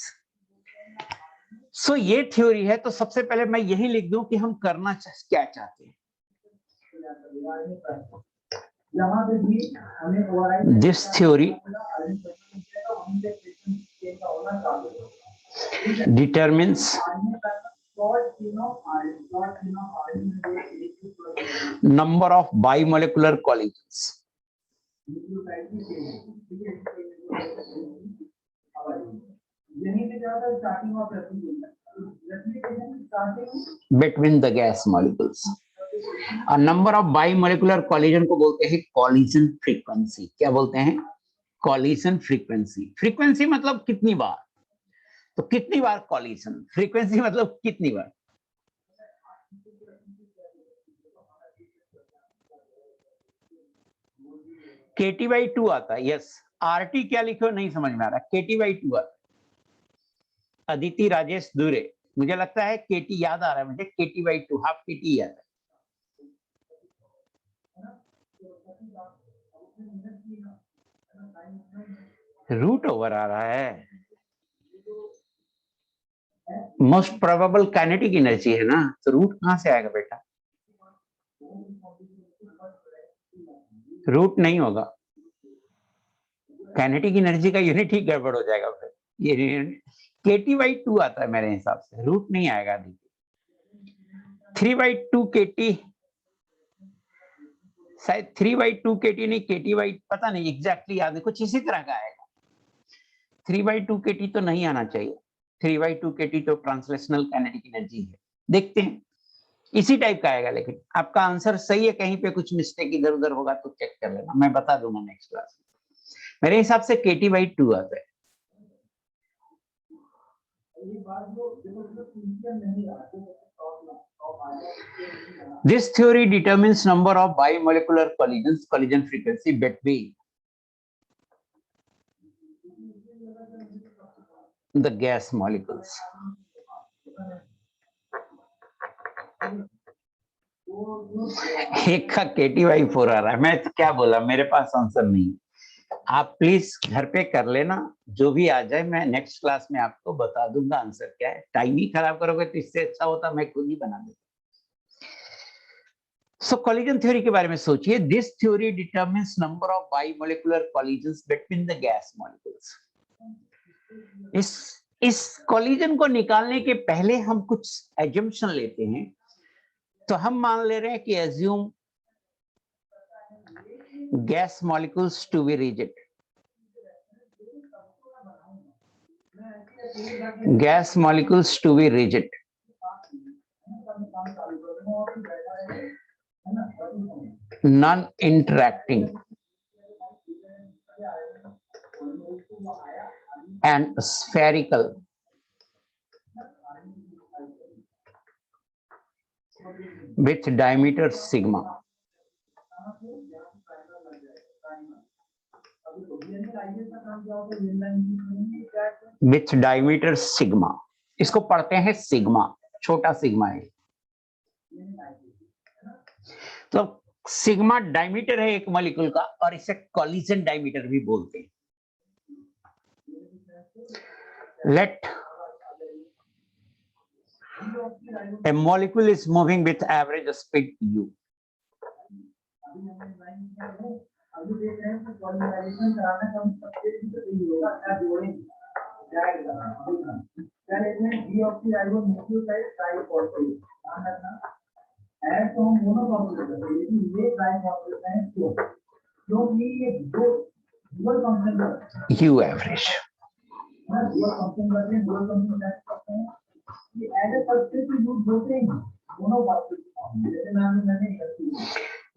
So ये थ्योरी है। तो सबसे पहले मैं यही लिख दूं कि हम करना क्या चाहते हैं। This theory determines number of bimolecular collisions between the gas molecules। और नंबर ऑफ बाइमोलिकुलर कॉलिजन को बोलते हैं कॉलिजन फ्रीक्वेंसी। क्या बोलते हैं? Collision frequency. फ्रीक्वेंसी मतलब कितनी बार, तो कितनी बार कॉलिजन, फ्रीक्वेंसी मतलब कितनी बार। KT/2 आता है। यस, RT क्या लिखो नहीं समझ में आ रहा। KT/2 आता है। अदिति राजेश दूरे, मुझे लगता है KT याद आ रहा है मुझे। KT/2 हाफ KT याद है। रूट ओवर आ रहा है। मोस्ट प्रोबेबल काइनेटिक एनर्जी है ना, तो रूट कहां से आएगा बेटा? रूट नहीं होगा। काइनेटिक एनर्जी का यूनिट ही गड़बड़ हो जाएगा फिर। ये KT/2 आता है मेरे हिसाब से, रूट नहीं आएगा। 3/2 KT, शायद 3/2 KT नहीं, KT पता नहीं एग्जैक्टली याद है, कुछ इसी तरह का आएगा। 3/2 KT तो नहीं आना चाहिए। 3/2 KT तो ट्रांसलेशनल काइनेटिक एनर्जी है। देखते हैं, इसी टाइप का आएगा। लेकिन आपका आंसर सही है, कहीं पे कुछ मिस्टेक इधर उधर होगा तो चेक कर लेना, मैं बता दूंगा नेक्स्ट क्लास में। मेरे हिसाब से KT/2 आता है। This theory determines number of bimolecular collisions, collision frequency between the gas molecules. एक का KT/4 आ रहा है, मैं तो क्या बोला, मेरे पास आंसर नहीं। आप प्लीज घर पे कर लेना, जो भी आ जाए मैं नेक्स्ट क्लास में आपको बता दूंगा आंसर क्या है। टाइम ही खराब करोगे तो इससे अच्छा होता मैं खुद ही बना देता। सो कॉलिजन थ्योरी के बारे में सोचिए। This theory determines number of bimolecular collisions between the gas molecules. इस कॉलिजन को निकालने के पहले हम कुछ एजम्पशन लेते हैं। तो हम मान ले रहे हैं कि assume gas molecules to be rigid. Gas molecules to be rigid. Non-interacting and spherical with diameter sigma. With diameter sigma. इसको पढ़ते हैं सिग्मा, छोटा सिग्मा है। तो सिग्मा डायमीटर है एक मॉलिक्यूल का, और इसे कॉलिजन डायमीटर भी बोलते हैं। Let a molecule is moving with average speed u. U average.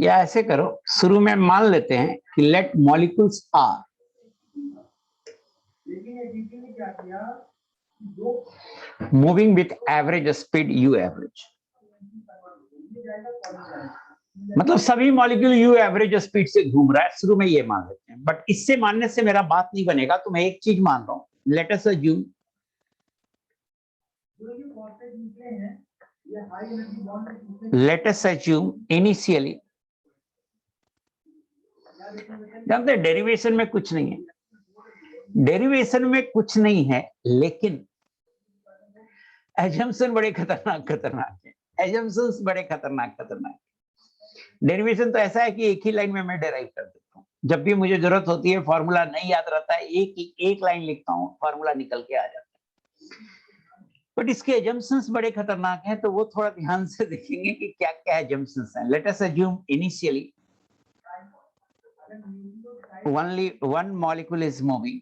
या ऐसे करो, शुरू में मान लेते हैं कि let molecules are moving with average speed u average. मतलब सभी मॉलिक्यूल यू एवरेज स्पीड से घूम रहा है, शुरू में ये मान लेते हैं। बट इससे मानने से मेरा बात नहीं बनेगा, तो मैं एक चीज मान रहा हूं। लेट अस अज्यूम इनिशियली, जानते हैं डेरिवेशन में कुछ नहीं है, डेरिवेशन में कुछ नहीं है, लेकिन एजम्पशन बड़े खतरनाक है। एजम्पशंस बड़े खतरनाक है। डेरिवेशन तो ऐसा है कि एक ही लाइन में मैं डेराइव कर देता हूँ। जब भी मुझे जरूरत होती है, फॉर्मूला नहीं याद रहता है, एक लाइन लिखता हूँ, फॉर्मूला निकल के आ जाता है। बट इसके एजम्पशंस बड़े खतरनाक हैं, तो वो थोड़ा ध्यान से देखेंगे कि क्या क्या एजम्पशंस हैं। Let us assume initially only one molecule is moving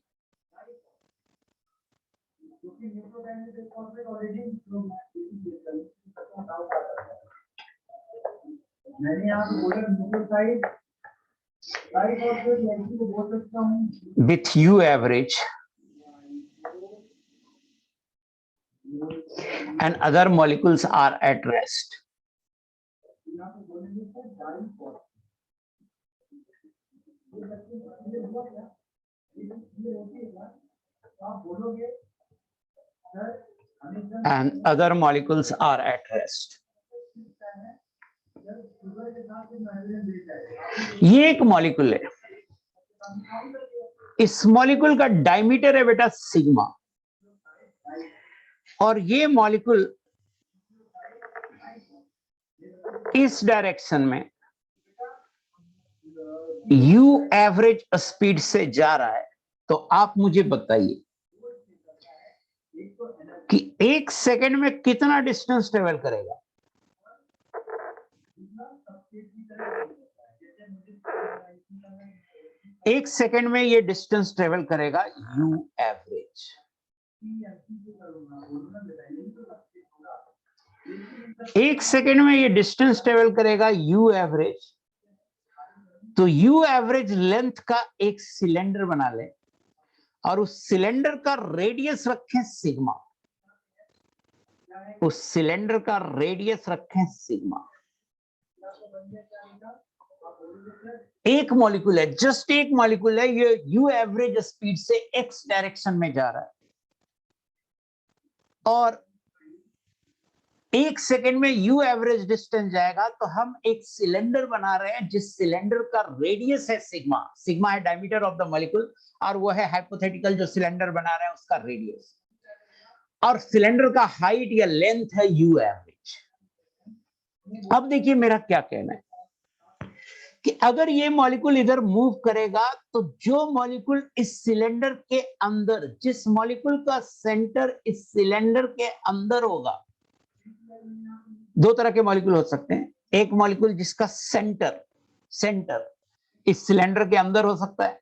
with U average and other molecules are at rest. And other molecules are at rest. ये एक मॉलिक्यूल है, इस मॉलिक्यूल का डायमीटर है बेटा सिग्मा, और ये मॉलिक्यूल इस डायरेक्शन में U एवरेज स्पीड से जा रहा है। तो आप मुझे बताइए कि 1 सेकंड में कितना डिस्टेंस ट्रेवल करेगा? एक सेकंड में ये डिस्टेंस ट्रेवल करेगा यू एवरेज। एक सेकंड में ये डिस्टेंस ट्रेवल करेगा यू एवरेज। तो यू एवरेज लेंथ का एक सिलेंडर बना ले और उस सिलेंडर का रेडियस रखें सिग्मा। उस सिलेंडर का रेडियस रखें सिग्मा। एक मॉलिक्यूल है, जस्ट एक मॉलिक्यूल है, ये यू एवरेज स्पीड से एक्स डायरेक्शन में जा रहा है और एक सेकंड में यू एवरेज डिस्टेंस जाएगा। तो हम एक सिलेंडर बना रहे हैं जिस सिलेंडर का रेडियस है सिग्मा। सिग्मा है डायमीटर ऑफ द मॉलिक्यूल और वो है हाइपोथेटिकल जो सिलेंडर बना रहे हैं उसका रेडियस, और सिलेंडर का हाइट या लेंथ है यू एवरेज। अब देखिए मेरा क्या कहना है कि अगर ये मॉलिक्यूल इधर मूव करेगा तो जो मॉलिक्यूल इस सिलेंडर के अंदर, जिस मॉलिक्यूल का सेंटर इस सिलेंडर के अंदर होगा, दो तरह के मॉलिक्यूल हो सकते हैं। एक मॉलिक्यूल जिसका सेंटर इस सिलेंडर के अंदर हो सकता है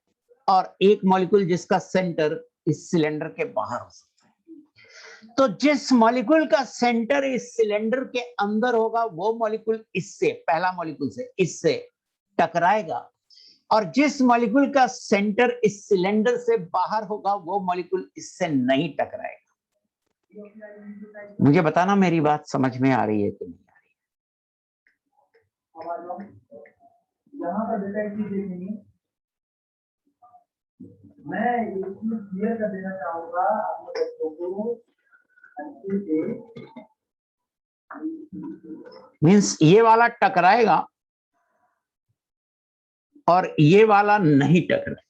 और एक मॉलिक्यूल जिसका सेंटर इस सिलेंडर के बाहर हो सकता है। तो जिस मॉलिक्यूल का सेंटर इस सिलेंडर के अंदर होगा वो मॉलिक्यूल इससे, पहला मॉलिक्यूल से इससे टकराएगा, और जिस मॉलिक्यूल का सेंटर इस सिलेंडर से बाहर होगा वो मॉलिक्यूल इससे नहीं टकराएगा। मुझे बताना मेरी बात समझ में आ रही है कि नहीं आ रही? यहाँ पर देखेंगे, मैं ये क्लियर कर देना चाहूंगा अपने बच्चों को अच्छे से। मीन्स ये वाला टकराएगा और ये वाला नहीं टकराएगा।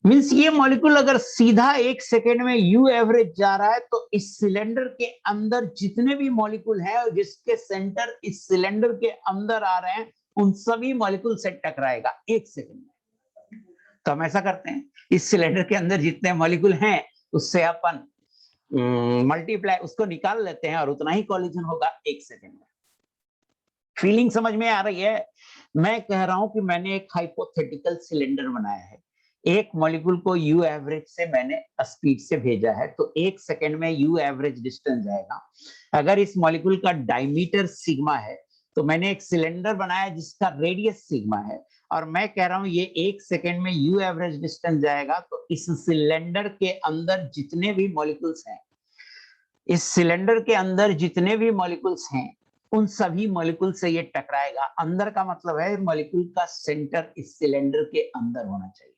मीन्स ये मॉलिक्यूल अगर सीधा एक सेकेंड में यू एवरेज जा रहा है तो इस सिलेंडर के अंदर जितने भी मॉलिक्यूल हैं और जिसके सेंटर इस सिलेंडर के अंदर आ रहे हैं उन सभी मॉलिक्यूल से टकराएगा एक सेकेंड में। तो हम ऐसा करते हैं, इस सिलेंडर के अंदर जितने मॉलिक्यूल हैं उससे अपन मल्टीप्लाई उसको निकाल लेते हैं और उतना ही कॉलिजन होगा एक सेकेंड में। फीलिंग समझ में आ रही है? मैं कह रहा हूं कि मैंने एक हाइपोथेटिकल सिलेंडर बनाया है, एक मॉलिक्यूल को यू एवरेज से मैंने स्पीड से भेजा है तो एक सेकेंड में यू एवरेज डिस्टेंस जाएगा। अगर इस मॉलिक्यूल का डायमीटर सिग्मा है तो मैंने एक सिलेंडर बनाया जिसका रेडियस सिग्मा है और मैं कह रहा हूं ये एक सेकेंड में यू एवरेज डिस्टेंस जाएगा। तो इस सिलेंडर के अंदर जितने भी मॉलिक्यूल्स हैं, इस सिलेंडर के अंदर जितने भी मॉलिक्यूल्स हैं उन सभी मॉलिक्यूल से ये टकराएगा। अंदर का मतलब है मॉलिक्यूल का सेंटर इस सिलेंडर के अंदर होना चाहिए।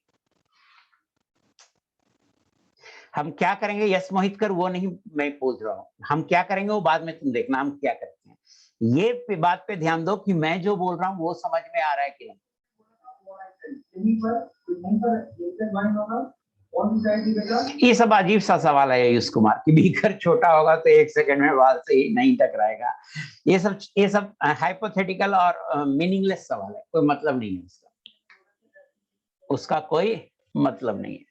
हम क्या करेंगे यस मोहित कर, वो नहीं मैं पूछ रहा हूं, हम क्या करेंगे वो बाद में तुम देखना हम क्या करते हैं। ये बात पे ध्यान दो कि मैं जो बोल रहा हूं वो समझ में आ रहा है कि नहीं। ये सब अजीब सा सवाल है आयुष कुमार कि बीकर छोटा होगा तो एक सेकंड में बाल से ही नहीं टकराएगा। ये सब हाइपोथेटिकल और मीनिंगलेस सवाल है, कोई मतलब नहीं है उसका कोई मतलब नहीं है।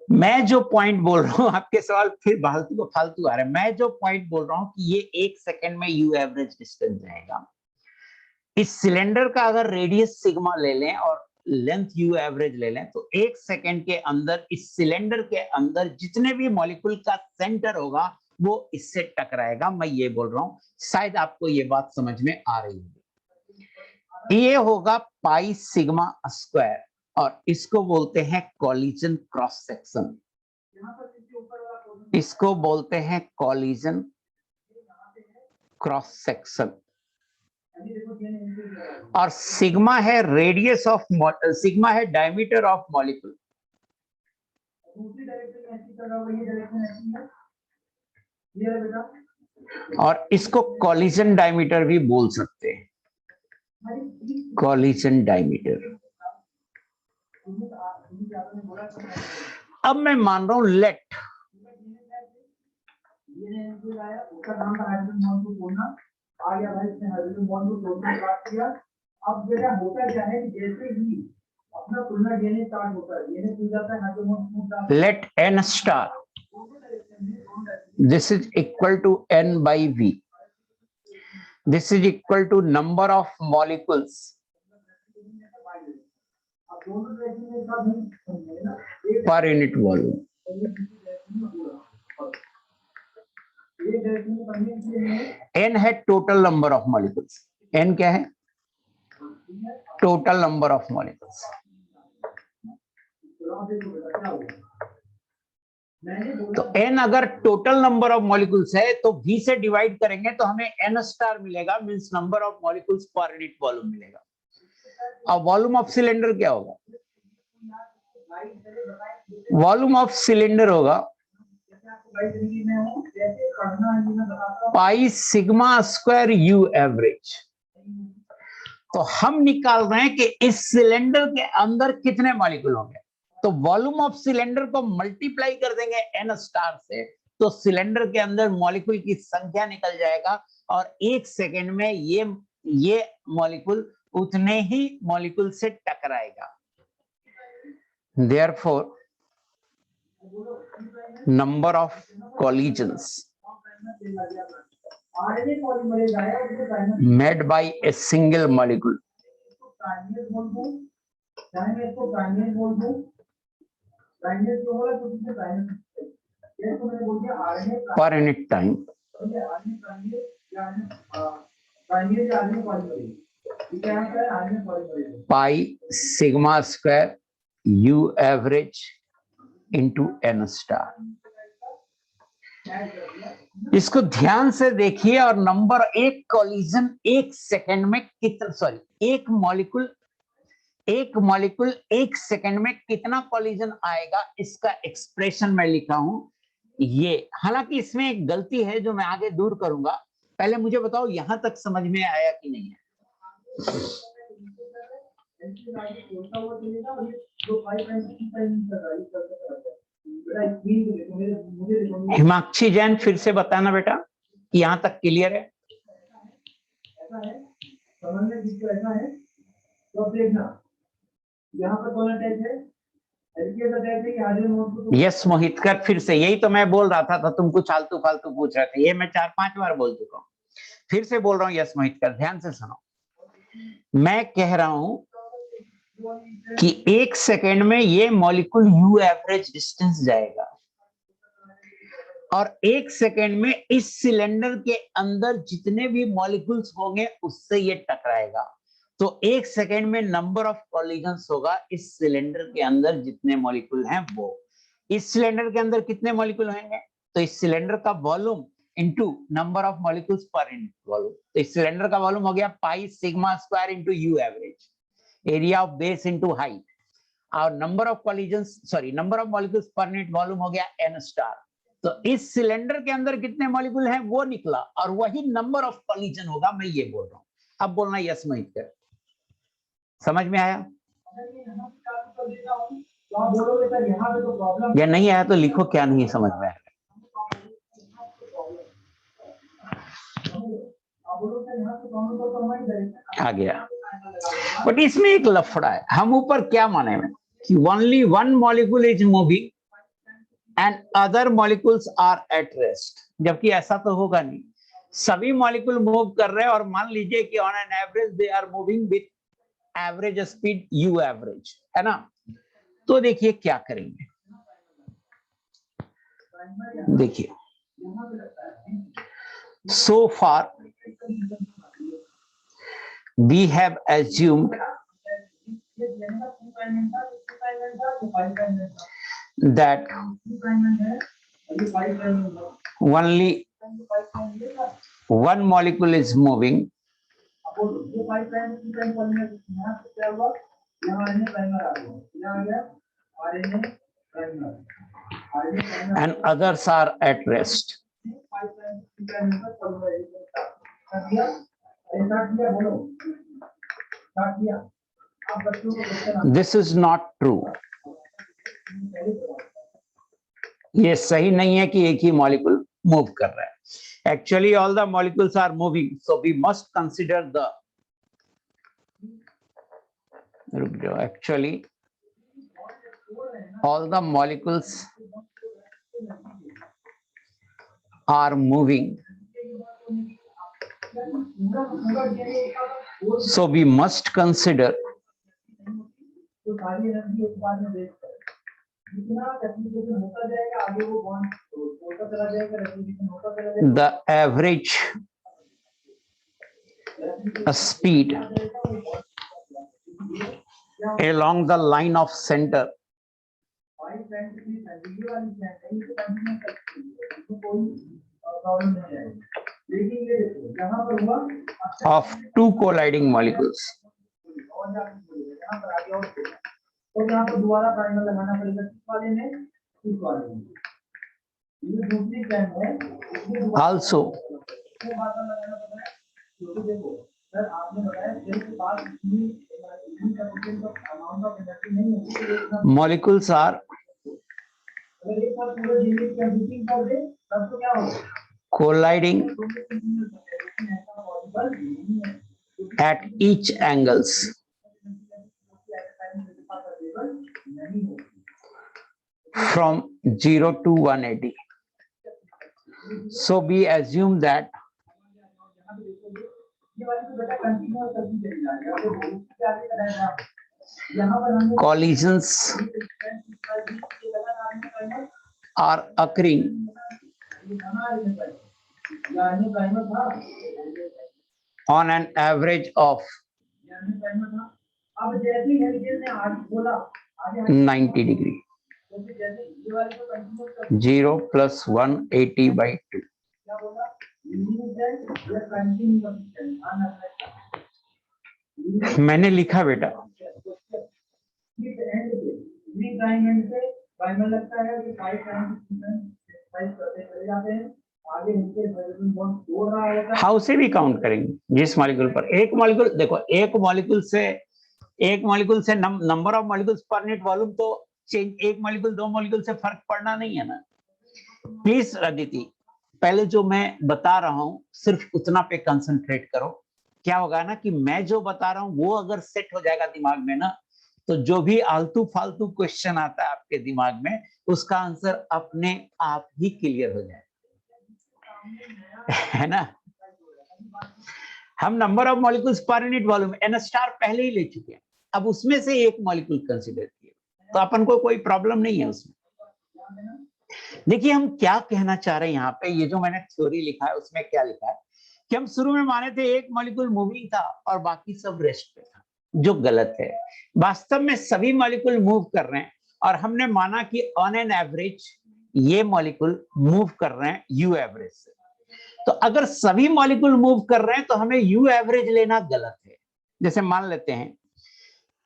मैं जो पॉइंट बोल रहा हूँ, आपके सवाल फिर फालतू आ रहे हैं। मैं जो पॉइंट बोल रहा हूँ कि ये एक सेकंड में यू एवरेज डिस्टेंस जाएगा। इस सिलेंडर का अगर रेडियस सिग्मा ले लें और लेंथ यू एवरेज ले लें तो एक सेकंड के अंदर इस सिलेंडर के अंदर जितने भी मॉलिक्यूल का सेंटर होगा वो इससे टकराएगा। मैं ये बोल रहा हूं, शायद आपको ये बात समझ में आ रही है। ये होगा पाई सिग्मा स्क्वायर और इसको बोलते हैं कॉलिजन क्रॉस सेक्शन। इसको बोलते हैं कॉलिजन क्रॉस सेक्शन। और सिग्मा है रेडियस ऑफ, सिग्मा है डायमीटर ऑफ मॉलिक्यूल। और इसको कॉलिजन डायमीटर भी बोल सकते हैं, कॉलिजन डायमीटर। अब मैं मान रहा हूं लेट आ गया भाई, इसने हाइड्रोजन बॉन्ड को तोड़ना स्टार्ट किया। अब बेटा होता क्या है कि जैसे ही अपना खुलना डीएनए स्टार्ट होता है, डीएनए खुल जाता है, hydrogen bond let n star, this is equal to n by v, this is equal to number of molecules per unit volume. n है total number of molecules, n क्या है? Total number of molecules. तो n अगर टोटल नंबर ऑफ मॉलिक्यूल्स है तो v से डिवाइड करेंगे तो हमें n स्टार मिलेगा, means number of molecules per unit volume मिलेगा। अब वॉल्यूम ऑफ सिलेंडर क्या होगा? वॉल्यूम ऑफ सिलेंडर होगा पाई सिग्मा स्क्वायर यू एवरेज। तो हम निकाल रहे हैं कि इस सिलेंडर के अंदर कितने मॉलिक्यूल होंगे, तो वॉल्यूम ऑफ सिलेंडर को मल्टीप्लाई कर देंगे n स्टार से, तो सिलेंडर के अंदर मॉलिक्यूल की संख्या निकल जाएगा और 1 सेकेंड में ये मॉलिक्यूल उतने ही मॉलिक्यूल से टकराएगा। Therefore, number of collisions made by a single molecule per unit time pi sigma square u average into n star. इसको ध्यान से देखिए और नंबर, एक कॉलिजन 1 सेकेंड में कितना, सॉरी एक मॉलिक्यूल 1 सेकेंड में कितना कॉलिजन आएगा, इसका एक्सप्रेशन मैं लिखा हूं ये। हालांकि इसमें एक गलती है जो मैं आगे दूर करूंगा, पहले मुझे बताओ यहां तक समझ में आया कि नहीं है? हिमाक्षी जैन फिर से बताना बेटा कि यहां तक क्लियर है? यस मोहित कर फिर से, यही तो मैं बोल रहा था तुम कुछ आलतू फालतू पूछ रहे थे, ये मैं 4-5 बार बोल चुका हूँ, फिर से बोल रहा हूँ। यस मोहित कर, ध्यान से सुनो। मैं कह रहा हूं कि 1 सेकेंड में ये मॉलिक्यूल यू एवरेज डिस्टेंस जाएगा और 1 सेकेंड में इस सिलेंडर के अंदर जितने भी मॉलिक्यूल्स होंगे उससे ये टकराएगा। तो 1 सेकेंड में नंबर ऑफ कॉलिजन्स होगा इस सिलेंडर के अंदर जितने मॉलिक्यूल हैं वो। इस सिलेंडर के अंदर कितने मॉलिक्यूल होंगे, तो इस सिलेंडर का volume into number of molecules per unit volume. तो इस सिलेंडर का वॉल्यूम हो गया pi sigma square into u average, area of base into height, और number of collisions, sorry number of molecules per unit volume हो गया n स्टार। तो इस सिलेंडर के अंदर कितने मॉलिक्यूल हैं वो निकला और वही नंबर ऑफ कॉलिजन होगा, मैं ये बोल रहा हूं। अब बोलना यस मोहित कर, समझ में आया? या नहीं आया तो लिखो क्या नहीं समझ में आया। आ गया, बट इसमें एक लफड़ा है। हम ऊपर क्या माने कि only one molecule is moving and other molecules are at rest, जबकि ऐसा तो होगा नहीं। सभी मॉलिक्यूल मूव कर रहे हैं और मान लीजिए कि on an average they are moving with average speed u average, है ना। तो देखिए क्या करेंगे, देखिए so far we have assumed that only one molecule is moving and others are at rest. This is not true. ये सही नहीं है कि एक ही मॉलिक्यूल मूव कर रहा है। Actually, all the molecules are moving, so we must consider the. Actually, all the molecules are moving, so we must consider the average speed along the line of center of two colliding molecules. तो यहाँ पर दोबारा प्राइमर लगाना पड़ेगा किस वाले में, इस वाले में। ये दूसरी प्लान है। Also, क्योंकि देखो सर आपने बताया सेल के पास इतनी percent of amount of energy नहीं है। molecules are अगर एक बार पूरे यूनिट की एडिटिंग कर दे तब तो क्या होगा, colliding at each angles. From 0 to 180. So we assume that collisions are occurring on an average of 90 degree. 0 plus 180 by 2. मैंने लिखा बेटा, हाउ से भी काउंट करेंगे जिस मॉलिक्यूल पर एक मॉलिक्यूल, देखो एक मॉलिक्यूल से number of molecules per unit volume तो चेंज, एक मॉलिक्यूल दो मॉलिक्यूल से फर्क पड़ना नहीं है ना। प्लीज अदिति, पहले जो मैं बता रहा हूं सिर्फ उतना पे कंसंट्रेट करो। क्या होगा ना कि मैं जो बता रहा हूं वो अगर सेट हो जाएगा दिमाग में ना, तो जो भी आलतू फालतू क्वेश्चन आता है आपके दिमाग में उसका आंसर अपने आप ही क्लियर हो जाए, है ना। हम number of molecules per unit volume n star पहले ही ले चुके हैं, अब उसमें से एक मॉलिक्यूल कंसीडर किए तो अपन को कोई प्रॉब्लम नहीं है उसमें। देखिए हम क्या कहना चाह रहे हैं यहाँ पे, ये जो मैंने थ्योरी लिखा है उसमें क्या लिखा है कि हम शुरू में माने थे एक मॉलिक्यूल मूविंग था और बाकी सब रेस्ट पे था, जो गलत है। वास्तव में सभी मॉलिक्यूल मूव कर रहे हैं और हमने माना कि ऑन एन एवरेज ये मॉलिक्यूल मूव कर रहे हैं यू एवरेज से। तो अगर सभी मॉलिक्यूल मूव कर रहे हैं तो हमें यू एवरेज लेना गलत है। जैसे मान लेते हैं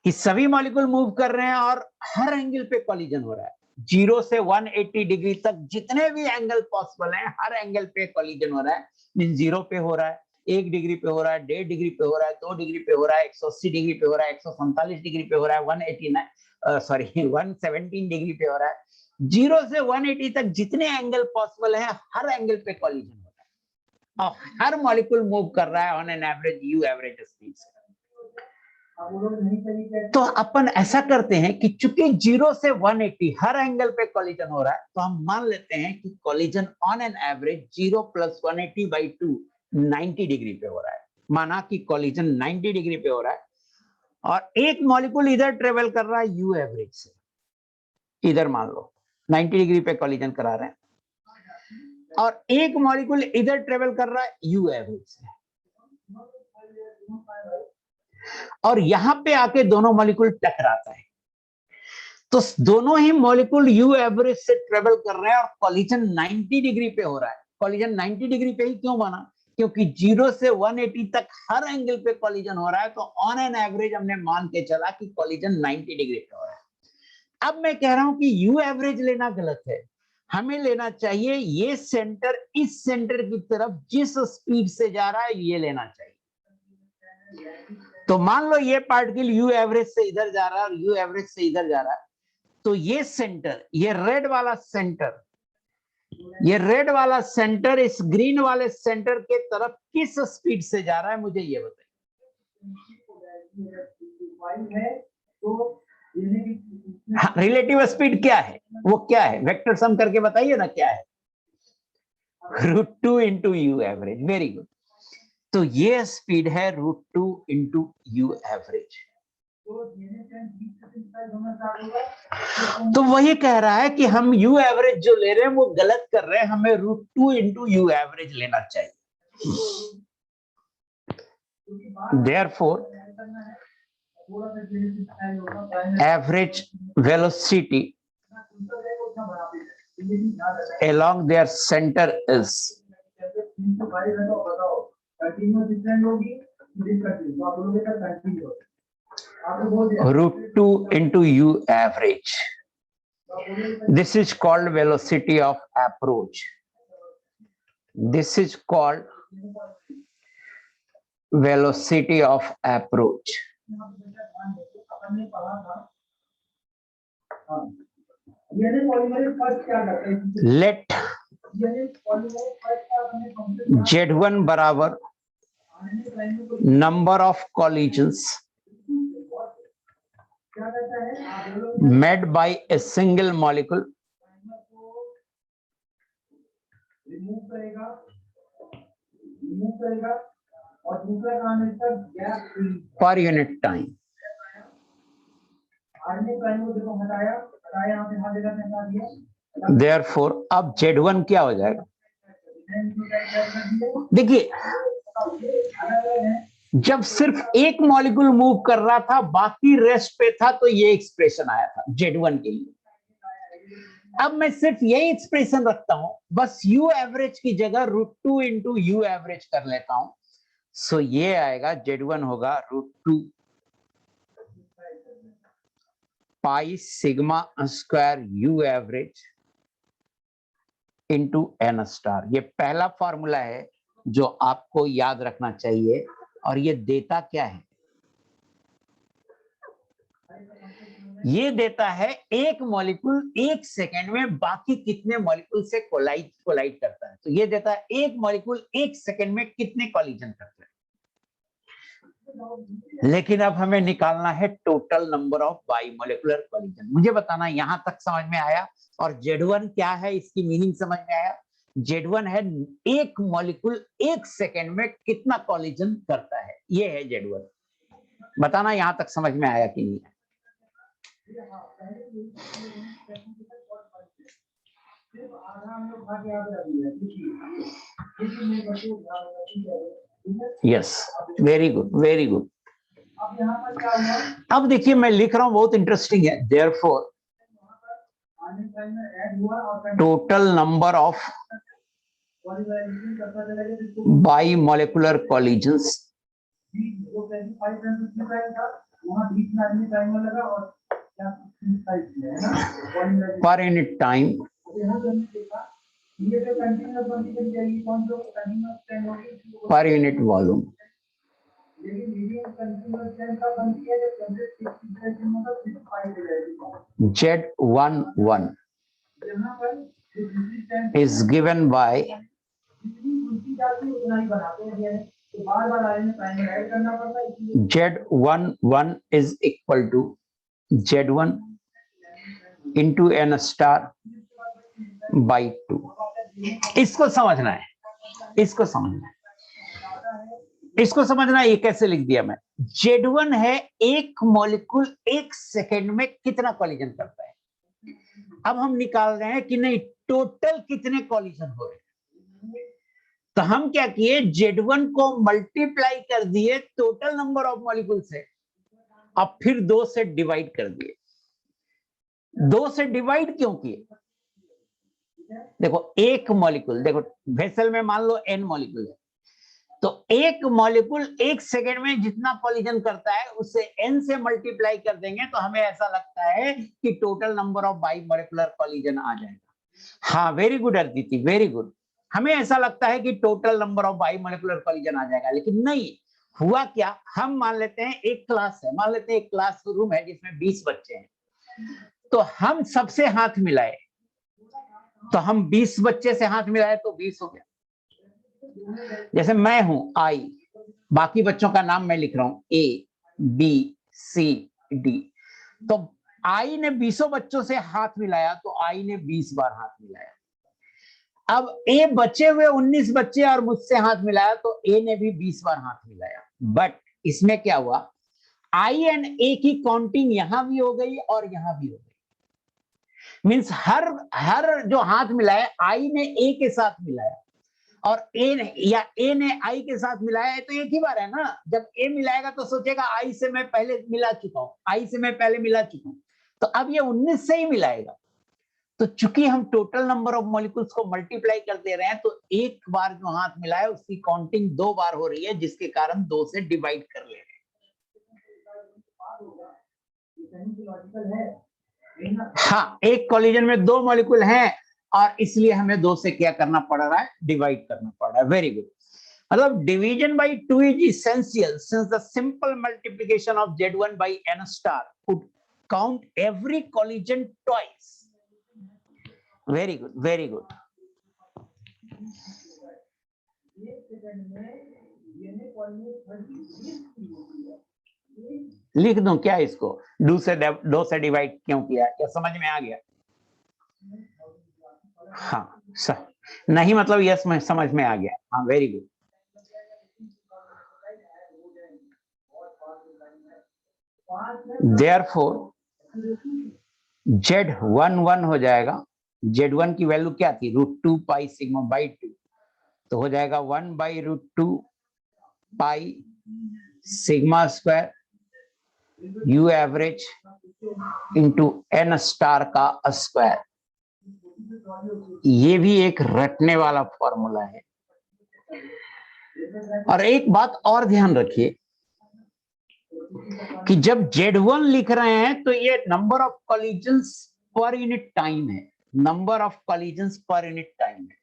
कि सभी मॉलिक्यूल मूव कर रहे हैं और हर एंगल पे कॉलिजन हो रहा है, 0 से 180 डिग्री तक जितने भी एंगल पॉसिबल हैं हर एंगल पे कॉलिजन हो रहा है। मीन 0 पे हो रहा है, 1 डिग्री पे हो रहा है, 1.5 डिग्री पे हो रहा है, 2 डिग्री पे हो रहा है, 180 डिग्री पे हो रहा है, 147 डिग्री पे हो रहा है, 117 डिग्री पे हो रहा है। 0 से 180 तक जितने एंगल पॉसिबल हैं हर एंगल पे कॉलिजन हो रहा है और हर मॉलिक्यूल मूव कर रहा है on an average you average speed से। तो अपन ऐसा करते हैं कि चूंकि 0 से 180 हर एंगल पे कॉलिजन हो रहा है तो हम मान लेते हैं कि collision on an average 0 plus 180 by 2 90 degree पे हो रहा है। माना कि कॉलिजन 90 डिग्री पे हो रहा है और एक मॉलिक्यूल इधर ट्रेवल कर रहा है यू एवरेज से, इधर मान लो 90 डिग्री पे कॉलिजन करा रहे हैं और एक मॉलिक्यूल इधर ट्रेवल कर रहा है यू एवरेज से, और यहां पे आके दोनों मॉलिक्यूल टकराता है। तो दोनों ही मॉलिक्यूल यू एवरेज से ट्रेवल कर रहे हैं और कॉलिजन 90 डिग्री पे हो रहा है। कॉलिजन 90 डिग्री पे ही क्यों बना, क्योंकि 0 से 180 तक हर एंगल पे कॉलिजन हो रहा है। तो ऑन एन एवरेज हमने मान के चला कि कॉलिजन 90 डिग्री पे हो रहा है। अब मैं कह रहा हूं कि यू एवरेज लेना गलत है, हमें लेना चाहिए ये सेंटर इस सेंटर की तरफ जिस स्पीड से जा रहा है ये लेना चाहिए। तो मान लो ये पार्टिकल यू एवरेज से इधर जा रहा है और यू एवरेज से इधर जा रहा है, तो ये सेंटर, ये रेड वाला सेंटर ये रेड वाला सेंटर इस ग्रीन वाले सेंटर के तरफ किस स्पीड से जा रहा है, मुझे ये बताइए। रिलेटिव स्पीड क्या है, वो क्या है, वेक्टर सम करके बताइए ना क्या है। √2 into you average. Very good. तो ये स्पीड है √2 इंटू यू एवरेज। तो वही कह रहा है कि हम यू एवरेज जो ले रहे हैं वो गलत कर रहे हैं, हमें √2 इंटू यू एवरेज लेना चाहिए। Therefore, average velocity along their center is √2 into u average. This is called velocity of approach. This is called velocity of approach. Let Z1 बराबर number of collisions made by a single molecule per unit time. Therefore, अब Z1 क्या हो जाएगा? देखिए, जब सिर्फ एक मॉलिक्यूल मूव कर रहा था, बाकी रेस्ट पे था, तो ये एक्सप्रेशन आया था Z1 के लिए। अब मैं सिर्फ यही एक्सप्रेशन रखता हूं, बस यू एवरेज की जगह √2 इंटू यू एवरेज कर लेता हूं। सो ये आएगा, Z1 होगा √2 pi sigma square u average into n star. ये पहला फॉर्मूला है जो आपको याद रखना चाहिए। और ये देता क्या है? ये देता है एक मॉलिक्यूल एक सेकेंड में बाकी कितने मॉलिक्यूल से कोलाइड करता है। तो ये देता है एक मॉलिक्यूल एक सेकेंड में कितने कॉलिजन करता है। लेकिन अब हमें निकालना है टोटल नंबर ऑफ बाइमोलिकुलर कॉलिजन। मुझे बताना यहां तक समझ में आया? और Z1 क्या है, इसकी मीनिंग समझ में आया? Z1 है एक मॉलिक्यूल एक सेकेंड में कितना कॉलिजन करता है, ये है Z1। बताना यहां तक समझ में आया कि नहीं? Yes, very good, very good. अब देखिए, मैं लिख रहा हूं, बहुत इंटरेस्टिंग है। Therefore total number of bimolecular collisions per unit time per unit volume. Z11 is given by Z11 is equal to Z1 into n star by 2। इसको समझना है, इसको समझना है, इसको समझना है। ये कैसे लिख दिया मैं? Z1 है एक मॉलिक्यूल एक सेकेंड में कितना कॉलिजन करता है। अब हम निकाल रहे हैं कि नहीं टोटल कितने कॉलिजन हो रहे हैं। तो हम क्या किए, Z1 को मल्टीप्लाई कर दिए टोटल नंबर ऑफ मॉलिक्यूल से, अब फिर 2 से डिवाइड कर दिए। 2 से डिवाइड क्यों किए? देखो एक मॉलिक्यूल, देखो वेसल में मान लो n मॉलिक्यूल है, तो एक मॉलिक्यूल एक सेकेंड में जितना कॉलिजन करता है उससे n से मल्टीप्लाई कर देंगे तो हमें ऐसा लगता है कि टोटल नंबर ऑफ बाइमोलिकुलर कॉलिजन आ जाएगा। हाँ, very good Aditi, very good. हमें ऐसा लगता है कि टोटल नंबर ऑफ बाइमोलिकुलर कॉलिजन आ जाएगा, लेकिन नहीं। हुआ क्या, हम मान लेते हैं एक क्लास है, मान लेते हैं एक क्लास रूम है जिसमें 20 बच्चे हैं, तो हम सबसे हाथ मिलाए तो हम 20 बच्चे से हाथ मिलाए तो 20 हो गया। जैसे मैं हूं आई, बाकी बच्चों का नाम मैं लिख रहा हूं ए बी सी डी, तो आई ने 20 बच्चों से हाथ मिलाया तो आई ने 20 बार हाथ मिलाया। अब ए बचे हुए 19 बच्चे और मुझसे हाथ मिलाया तो ए ने भी 20 बार हाथ मिलाया। बट इसमें क्या हुआ, आई एंड ए की काउंटिंग यहां भी हो गई और यहां भी हो गई। मींस हर जो हाथ मिलाया आई ने ए के साथ मिलाया और ए ने या ए ने आई के साथ मिलाया है, तो एक ही बार है ना। जब ए मिलाएगा तो सोचेगा आई से मैं पहले मिला चुका हूं, आई से मैं पहले मिला चुका हूं, तो अब ये 19 से ही मिलाएगा। तो चूंकि हम टोटल नंबर ऑफ मॉलिक्यूल्स को मल्टीप्लाई कर दे रहे हैं, तो एक बार जो हाथ मिलाया उसकी काउंटिंग 2 बार हो रही है, जिसके कारण 2 से डिवाइड कर ले रहे हैं। हाँ, एक कॉलिजन में 2 मॉलिक्यूल हैं और इसलिए हमें 2 से क्या करना पड़ रहा है, डिवाइड करना पड़ रहा है। Very good. मतलब division by 2 is essential since the simple multiplication of Z1 by N star would count every collision twice. Very good, very good. लिख दूं क्या इसको, 2 से डिवाइड क्यों किया, क्या समझ में आ गया? हाँ नहीं, मतलब यस मैं समझ में आ गया। हाँ वेरी गुड। Therefore Z11 हो जाएगा, Z1 की वैल्यू क्या थी, √2 पाई सिग्मा बाई 2, तो हो जाएगा 1 by √2 pi sigma square u average into n star का स्क्वायर। ये भी एक रटने वाला फॉर्मूला है। और एक बात और ध्यान रखिए कि जब Z1 लिख रहे हैं तो ये number of collisions per unit time है, number of collisions per unit time है।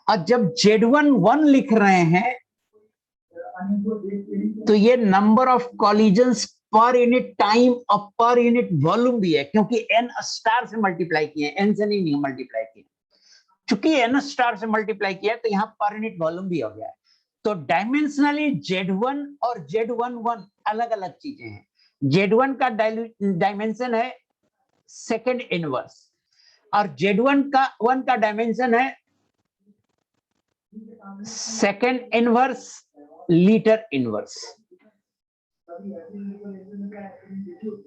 और जब Z11 लिख रहे हैं तो ये number of collisions per unit time और पर यूनिट वॉल्यूम भी है, क्योंकि n स्टार से मल्टीप्लाई किए, n से नहीं मल्टीप्लाई किए। चूंकि n स्टार से मल्टीप्लाई किया तो यहाँ पर यूनिट वॉल्यूम भी हो गया है। तो डायमेंशनली Z1 और Z11 अलग अलग चीजें हैं। Z1 का डायमेंशन है सेकंड इनवर्स और Z1 का डायमेंशन है सेकंड इनवर्स लीटर इनवर्स।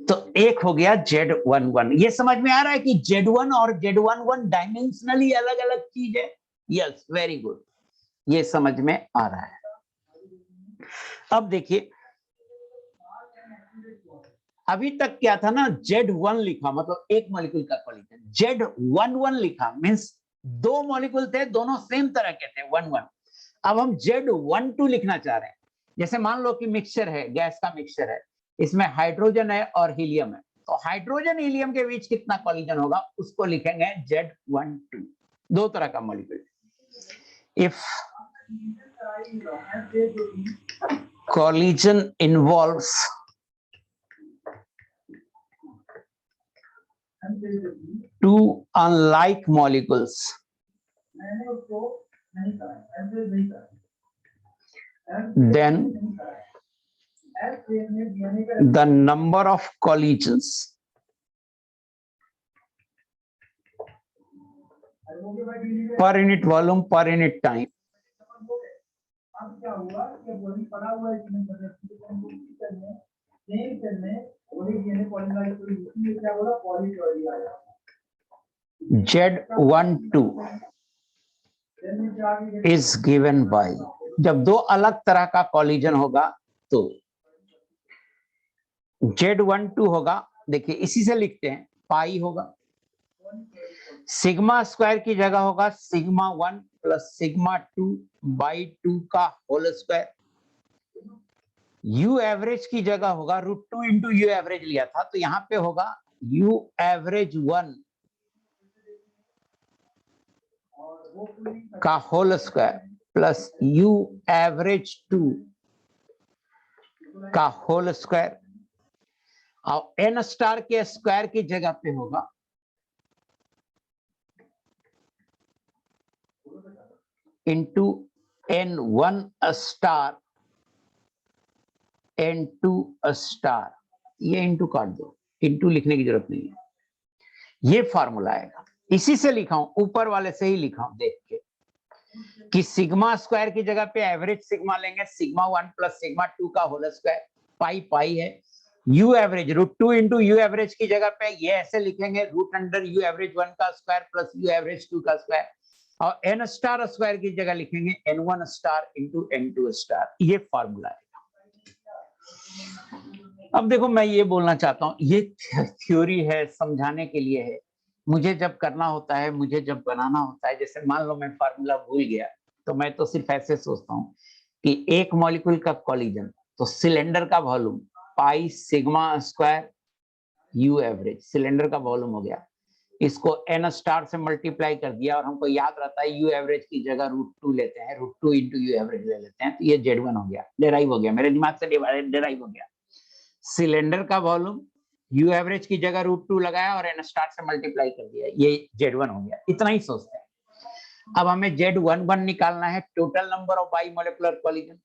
तो एक हो गया Z11। ये समझ में आ रहा है कि Z1 और Z11 डायमेंशनली अलग अलग चीज है। यस वेरी गुड, ये समझ में आ रहा है। अब देखिए, अभी तक क्या था ना, Z1 लिखा मतलब एक मॉलिक्यूल का कॉलिजन, Z11 लिखा मींस 2 मॉलिक्यूल थे, दोनों सेम तरह के थे 1-1। अब हम Z12 लिखना चाह रहे हैं। जैसे मान लो कि मिक्सचर है, गैस का मिक्सचर है, इसमें हाइड्रोजन है और हीलियम है, तो हाइड्रोजन हीलियम के बीच कितना कॉलिजन होगा उसको लिखेंगे Z12। 2 तरह का molecule. If collision involves two unlike molecules, then the number of collisions per unit volume per unit time अब क्या हुआ कि बॉडी पड़ा हुआ है इसमें बॉडी डीएनए पॉलीमराइज पूरी क्या बोला, पॉलीट्रॉइडी आया Z12 is given by, जब 2 अलग तरह का कॉलिजन होगा तो Z12 होगा, देखिए इसी से लिखते हैं, पाई होगा, सिग्मा स्क्वायर की जगह होगा सिग्मा 1 प्लस सिग्मा 2 बाई 2 का होल स्क्वायर। यू एवरेज की जगह होगा √2 इंटू यू एवरेज लिया था, तो यहां पे होगा यू एवरेज 1 का whole square plus u average 2 का होल स्क्वायर, और एन स्टार के स्क्वायर की जगह पे होगा into N1 star N2 star, ये इंटू काट दो, इंटू लिखने की जरूरत नहीं है, ये फॉर्मूला आएगा। इसी से लिखा हूं, ऊपर वाले से ही लिखा हूं देख के, कि सिग्मा स्क्वायर की जगह पे एवरेज सिग्मा लेंगे, सिग्मा 1 प्लस सिग्मा 2 का होल स्क्वायर, पाई पाई है, you average √2 into you average की जगह पे ये ऐसे लिखेंगे, रूट अंडर यू एवरेज 1 का स्क्वायर प्लस यू एवरेज 2 का स्क्वायर, और एन स्टार स्क्वायर की जगह लिखेंगे N1 star into N2 star, ये फॉर्मूला है। अब देखो मैं ये बोलना चाहता हूं, ये थ्योरी है, समझाने के लिए है, मुझे जब करना होता है, मुझे जब बनाना होता है, जैसे मान लो मैं फार्मूला भूल गया, तो मैं तो सिर्फ ऐसे सोचता हूँ कि एक मॉलिक्यूल का कॉलिजन, तो सिलेंडर का वॉल्यूम पाई sigma square u average, cylinder का वॉल्यूम हो गया, इसको एन स्टार से मल्टीप्लाई कर दिया, और हमको याद रहता है यू एवरेज की जगह √2 लेते हैं, √2 इंटू यू एवरेज ले लेते हैं, तो ये Z1 हो गया, डेराइव हो गया, मेरे दिमाग से डेराइव हो गया। सिलेंडर का वॉल्यूम यू एवरेज की जगह √2 लगाया और एन स्टार से मल्टीप्लाई कर दिया, ये Z1 हो गया, इतना ही सोचते हैं। अब हमें Z11 निकालना है, total number of by molecular collision,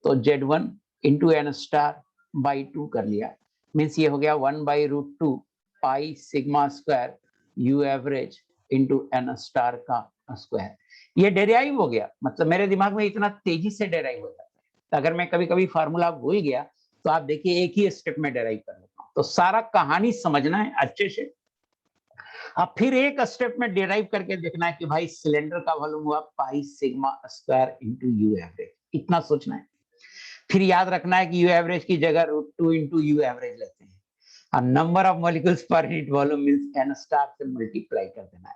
तो Z1 into n star by 2 कर लिया, मीन्स ये हो गया 1/√2 pi sigma square u average into n star का स्क्वायर, ये डेराइव हो गया। मतलब मेरे दिमाग में इतना तेजी से डेराइव हो जाता है, अगर मैं कभी कभी फार्मूला भूल गया तो आप देखिए एक ही स्टेप में डेराइव कर लेता हूं, तो सारा कहानी समझना है अच्छे से, अब फिर एक स्टेप में डेराइव करके देखना है कि भाई सिलेंडर का वॉल्यूम हुआ पाई sigma square into you average, इतना सोचना है। फिर याद रखना है कि यू एवरेज की जगह √2 इंटू यू एवरेज लेते हैं, और number of molecules per unit volume means n star से मल्टीप्लाई कर देना है,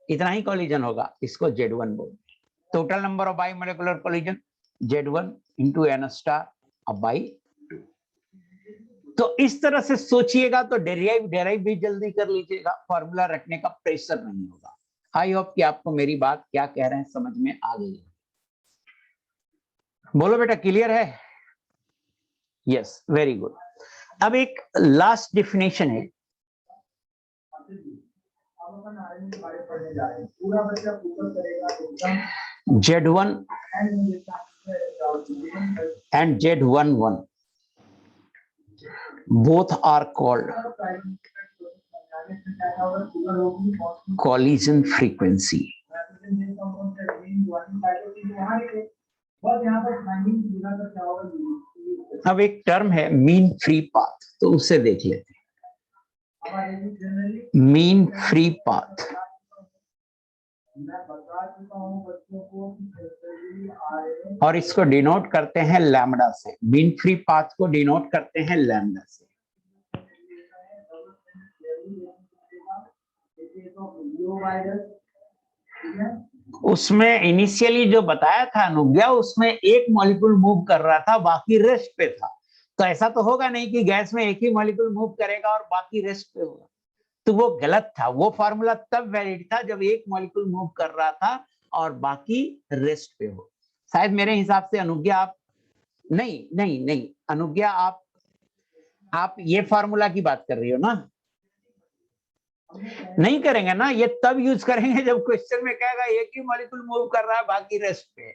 इतना ही कॉलिजन होगा, इसको Z1 बोलते हैं। Total number of by molecular collision Z1 into n star by 2। तो इस तरह से सोचिएगा तो डेराइव भी जल्दी कर लीजिएगा, फॉर्मूला रखने का प्रेशर नहीं होगा। आई होप कि आपको मेरी बात क्या कह रहे हैं समझ में आ गई है। बोलो बेटा, क्लियर है? Yes, very good. अब एक लास्ट डेफिनेशन है, Z1 and Z11 both are called collision frequency. अब एक टर्म है मीन फ्री पाथ, तो उससे देख लेते हैं। मीन फ्री पाथ और इसको डिनोट करते हैं लैम्डा से, मीन फ्री पाथ को डिनोट करते हैं लैम्डा से। उसमें इनिशियली जो बताया था अनुज्ञा, उसमें एक मॉलिक्यूल मूव कर रहा था, बाकी रेस्ट पे था। तो ऐसा तो होगा नहीं कि गैस में एक ही मॉलिक्यूल मूव करेगा और बाकी रेस्ट पे होगा, तो वो गलत था। वो फॉर्मूला तब वैलिड था जब एक मॉलिक्यूल मूव कर रहा था और बाकी रेस्ट पे हो। शायद मेरे हिसाब से अनुज्ञा आप नहीं अनुज्ञा आप ये फॉर्मूला की बात कर रही हो ना? नहीं करेंगे ना, ये तब यूज करेंगे जब क्वेश्चन में कहेगा एक ही मॉलिक्यूल मूव कर रहा है बाकी रेस्ट पे।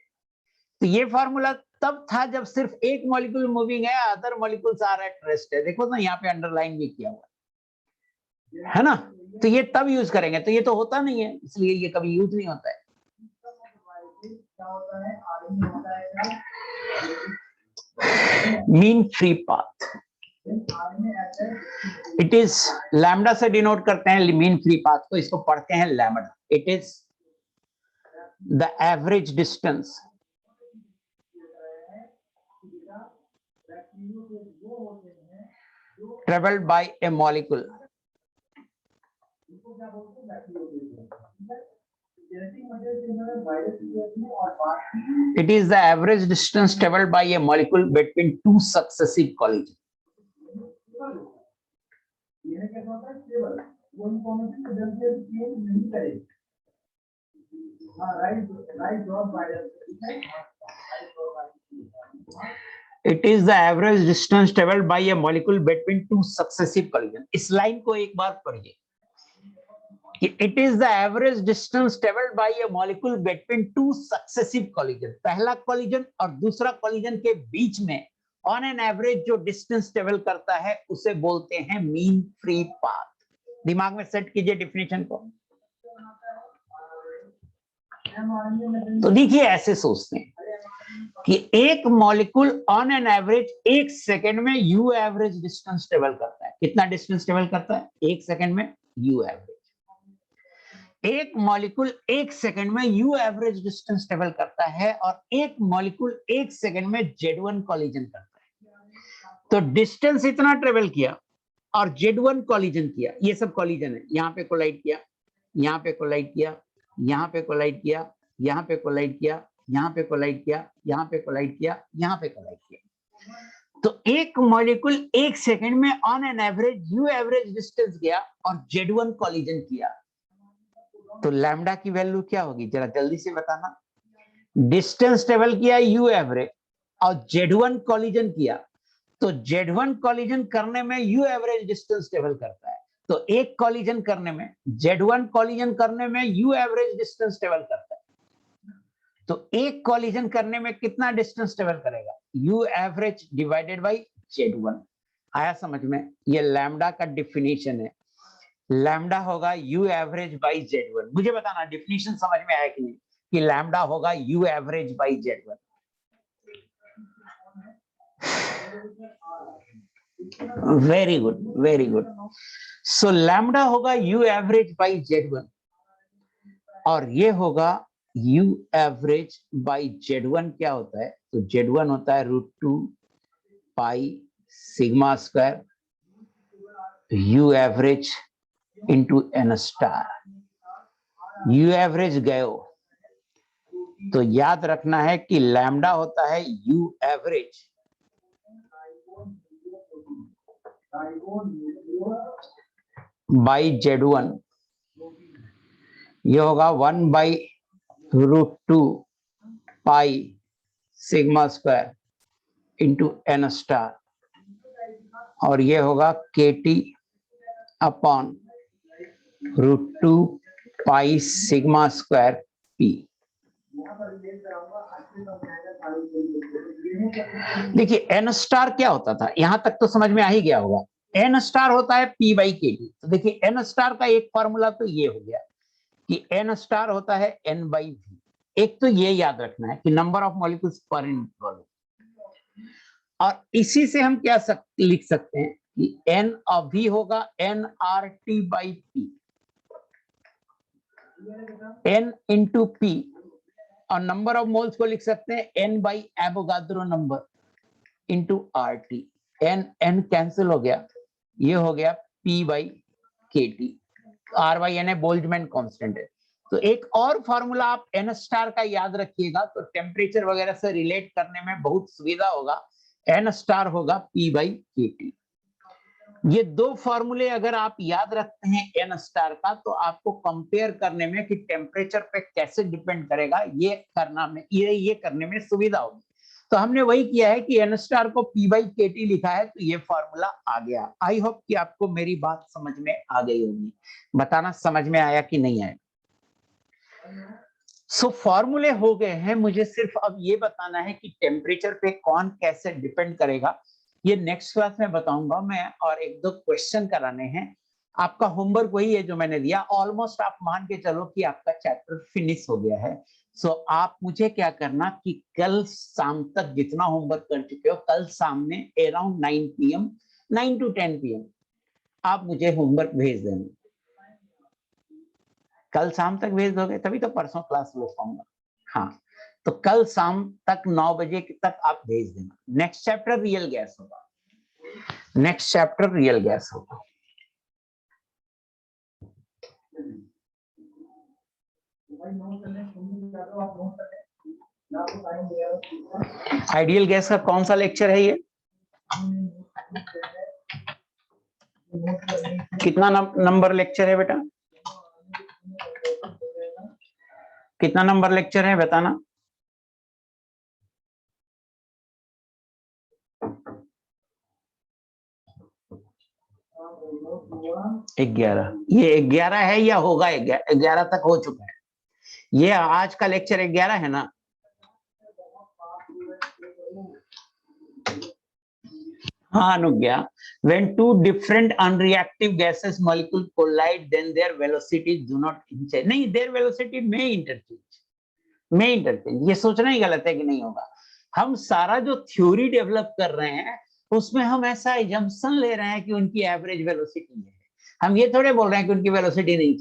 तो ये फॉर्मूला तब था जब सिर्फ एक मॉलिक्यूल मूविंग है, other molecules are at rest है। देखो ना, यहाँ पे अंडरलाइन भी किया हुआ है ना, तो ये तब यूज करेंगे। तो ये तो होता नहीं है, इसलिए ये कभी यूज नहीं होता है। Mean free path, it is lambda से डिनोट करते हैं मीन फ्री पाथ को, इसको पढ़ते हैं lambda. It is the average distance traveled by a molecule. It is the average distance traveled by a molecule between two successive collisions. It is the average distance traveled by a molecule between two successive collisions. इस लाइन को एक बार पढ़िए, कि it is the average distance travelled by a molecule between two successive collision, पहला कॉलिजन और दूसरा कॉलिजन के बीच में ऑन एन एवरेज जो डिस्टेंस ट्रेवल करता है उसे बोलते हैं मीन फ्री पाथ। दिमाग में सेट कीजिए डेफिनेशन को। तो देखिए ऐसे सोचते हैं कि एक molecule on an average 1 second में यू एवरेज डिस्टेंस ट्रेवल करता है। कितना डिस्टेंस ट्रेवल करता है 1 सेकंड में? You average. एक मॉलिक्यूल 1 सेकंड में यू एवरेज डिस्टेंस ट्रेवल करता है और एक मॉलिक्यूल 1 सेकंड में Z1 कॉलिजन करता है। तो डिस्टेंस इतना ट्रेवल किया और Z1 कॉलिजन किया, ये सब कॉलिजन है, यहाँ पे कोलाइड किया, यहाँ पे कोलाइड किया, यहाँ पे कोलाइड किया, यहाँ पे कोलाइड किया, यहाँ पे कोलाइड किया, यहाँ पे कोलाइड किया, यहाँ पे कोलाइड किया। तो एक मॉलिक्यूल 1 सेकंड में on an average you average distance गया और Z1 कॉलिजन किया। तो लैम्डा की वैल्यू क्या होगी जरा जल्दी से बताना। डिस्टेंस ट्रेवल किया यू एवरेज और Z1 कॉलिजन किया, तो Z1 कॉलिजन करने में यू एवरेज डिस्टेंस ट्रेवल करता है। तो एक कॉलिजन करने में, Z1 कॉलिजन करने में यू एवरेज डिस्टेंस ट्रेवल करता है। तो एक कॉलिजन करने में कितना डिस्टेंस ट्रेवल करेगा? You average divided by Z1। आया समझ में? ये लैम्डा का डिफिनेशन है। लैम्डा होगा यू एवरेज बाई Z1। मुझे बताना डिफिनेशन समझ में आया कि नहीं, कि लैम्डा होगा you average by Z1। Very good, very good. So lambda होगा यू एवरेज बाई Z1 और ये होगा यू एवरेज बाई Z1 क्या होता है? तो Z1 होता है √2 pi sigma square u average into n star. U average गयो तो याद रखना है कि लैम्डा होता है यू एवरेज बाई Z1। ये होगा 1 by √2 pi sigma square into n star और ये होगा KT upon √2 pi sigma square P। देखिए एन स्टार क्या होता था, यहां तक तो समझ में आ ही गया होगा। एन स्टार होता है P बाई KT। तो देखिए एन स्टार का एक फॉर्मूला तो ये हो गया कि एन स्टार होता है N बाई V। एक तो ये याद रखना है कि number of molecules per unit volume, और इसी से हम क्या लिख सकते हैं कि N ऑफ V होगा nRT by P, N into P, और नंबर ऑफ मोल्स को लिख सकते हैं N by Avogadro number into RT। N cancel हो गया, ये हो गया P by KT। R by N है बोल्ट्जमैन कांस्टेंट है। तो एक और फॉर्मूला आप N स्टार का याद रखिएगा तो टेम्परेचर वगैरह से रिलेट करने में बहुत सुविधा होगा। N स्टार होगा P बाई KT। ये दो फॉर्मूले अगर आप याद रखते हैं N स्टार का तो आपको कंपेयर करने में कि टेम्परेचर पे कैसे डिपेंड करेगा ये करने में सुविधा होगी। तो हमने वही किया है कि N स्टार को P बाई KT लिखा है, तो ये फॉर्मूला आ गया। आई होप कि आपको मेरी बात समझ में आ गई होगी। बताना समझ में आया कि नहीं आया। सो फॉर्मूले हो गए हैं, मुझे सिर्फ अब ये बताना है कि टेम्परेचर पे कौन कैसे डिपेंड करेगा। ये नेक्स्ट क्लास में बताऊंगा मैं, और एक दो क्वेश्चन कराने हैं। आपका होमवर्क वही है जो मैंने दिया। ऑलमोस्ट आप मान के चलो कि आपका चैप्टर फिनिश हो गया है। सो आप मुझे क्या करना कि कल शाम तक जितना होमवर्क कर चुके हो, कल शाम में अराउंड 9 PM 9 to 10 PM आप मुझे होमवर्क भेज देना। कल शाम तक भेज दोगे तभी तो परसों क्लास ले पाऊंगा। हाँ, तो कल शाम तक 9 बजे तक आप भेज देना। नेक्स्ट चैप्टर रियल गैस होगा, नेक्स्ट चैप्टर रियल गैस होगा। आइडियल गैस का कौन सा लेक्चर है ये? कितना नंबर लेक्चर है बेटा? कितना नंबर लेक्चर है बताना। 11, ये 11 है या होगा 11 तक हो चुका है। ये आज का लेक्चर 11 है ना। हाँ अनुज्ञा, when two different unreactive gases molecule collide then their velocities do not change। नहीं, their velocity may interchange। ये सोचना ही गलत है कि नहीं होगा। हम सारा जो थ्योरी डेवलप कर रहे हैं उसमें हम ऐसा एजम्पशन ले रहे हैं कि उनकी एवरेज वेलोसिटी है। हम ये थोड़े बोल रहे हैं कि उनकी वेलोसिटी नहीं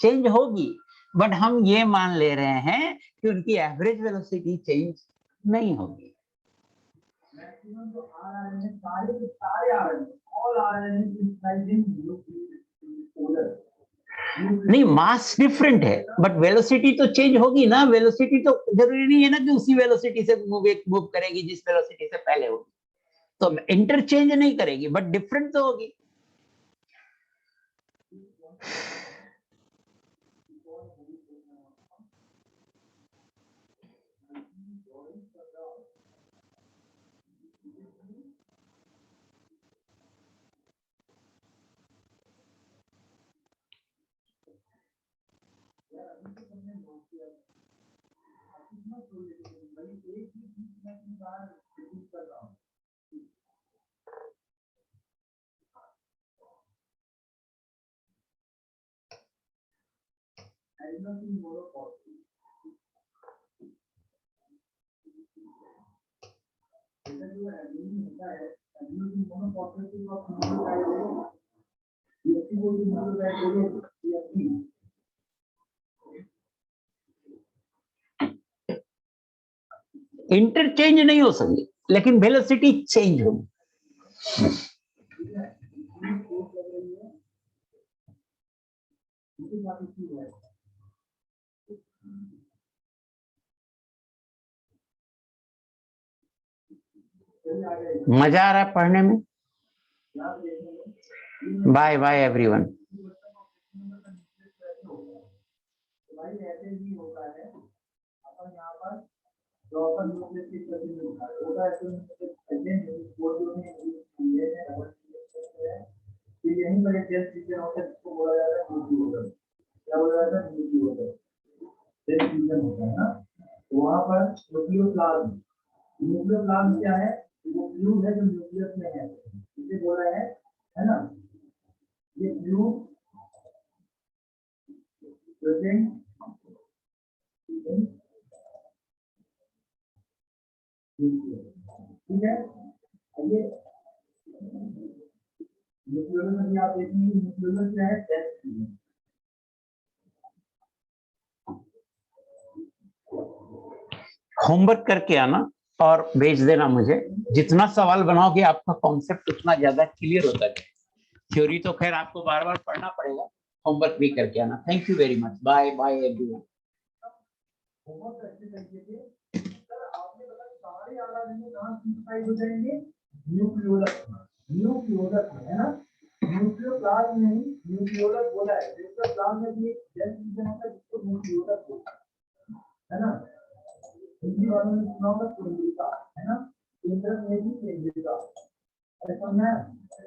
चेंज होगी, बट हम ये मान ले रहे हैं कि उनकी एवरेज वेलोसिटी चेंज नहीं होगी। मैक्सिमम जो आ रहा है सारे के सारे आ रहे हैं, ऑल आ रहे हैं नहीं, मास डिफरेंट है बट वेलोसिटी तो चेंज होगी ना। वेलोसिटी तो जरूरी नहीं है ना कि उसी वेलोसिटी से मूव करेगी जिस वेलोसिटी से पहले होगी। तो इंटरचेंज नहीं करेगी बट डिफरेंट तो होगी। इंटरचेंज नहीं हो सकती लेकिन वेलोसिटी चेंज होगी। मजा आ रहा है पढ़ने में। Bye bye everyone. ऐसे ही होता है अपन यहाँ पर जो अपन न्यूक्लियस की प्रति होता है फिर यहीं पर एक टेस्ट फीचर होता है जिसको बोला जाता है न्यूक्लियोलस। क्या बोला जाता है? न्यूक्लियोलस टेस्ट फीचर होता है ना। तो वहाँ पर न्यूक्लियोप्लाज्म क्या है? वो फ्लूइड है जो न्यूक्लियस में है, इसे बोला है ना। ये फ्लूइड प्रेजेंट ठीक है। ये न्यूक्लियोलस में आप देखेंगे न्यूक्लियोलस क्या है? टेस्ट होमवर्क करके आना और भेज देना मुझे। जितना सवाल बनाओगे आपका कॉन्सेप्ट उतना ज्यादा क्लियर होता है। थ्योरी तो खैर आपको बार बार पढ़ना पड़ेगा, होमवर्क भी करके आना। Thank you very much. Bye bye everyone. Homework अच्छे तरीके से सर आपने बताया सारे आरआरएनए कहां सिंथेसाइज हो जाएंगे? न्यूक्लियोलस है ना। न्यूक्लियोप्लाज्म नहीं, न्यूक्लियोलस बोला है। न्यूक्लियोप्लाज्म में भी जेल रीजन होता है जिसको न्यूक्लियोलस बोलते हैं, है ना। हिंदी वालों ने सुना होगा केंद्रिका, है ना। केंद्रक में भी केंद्रिका, अरे समझना है।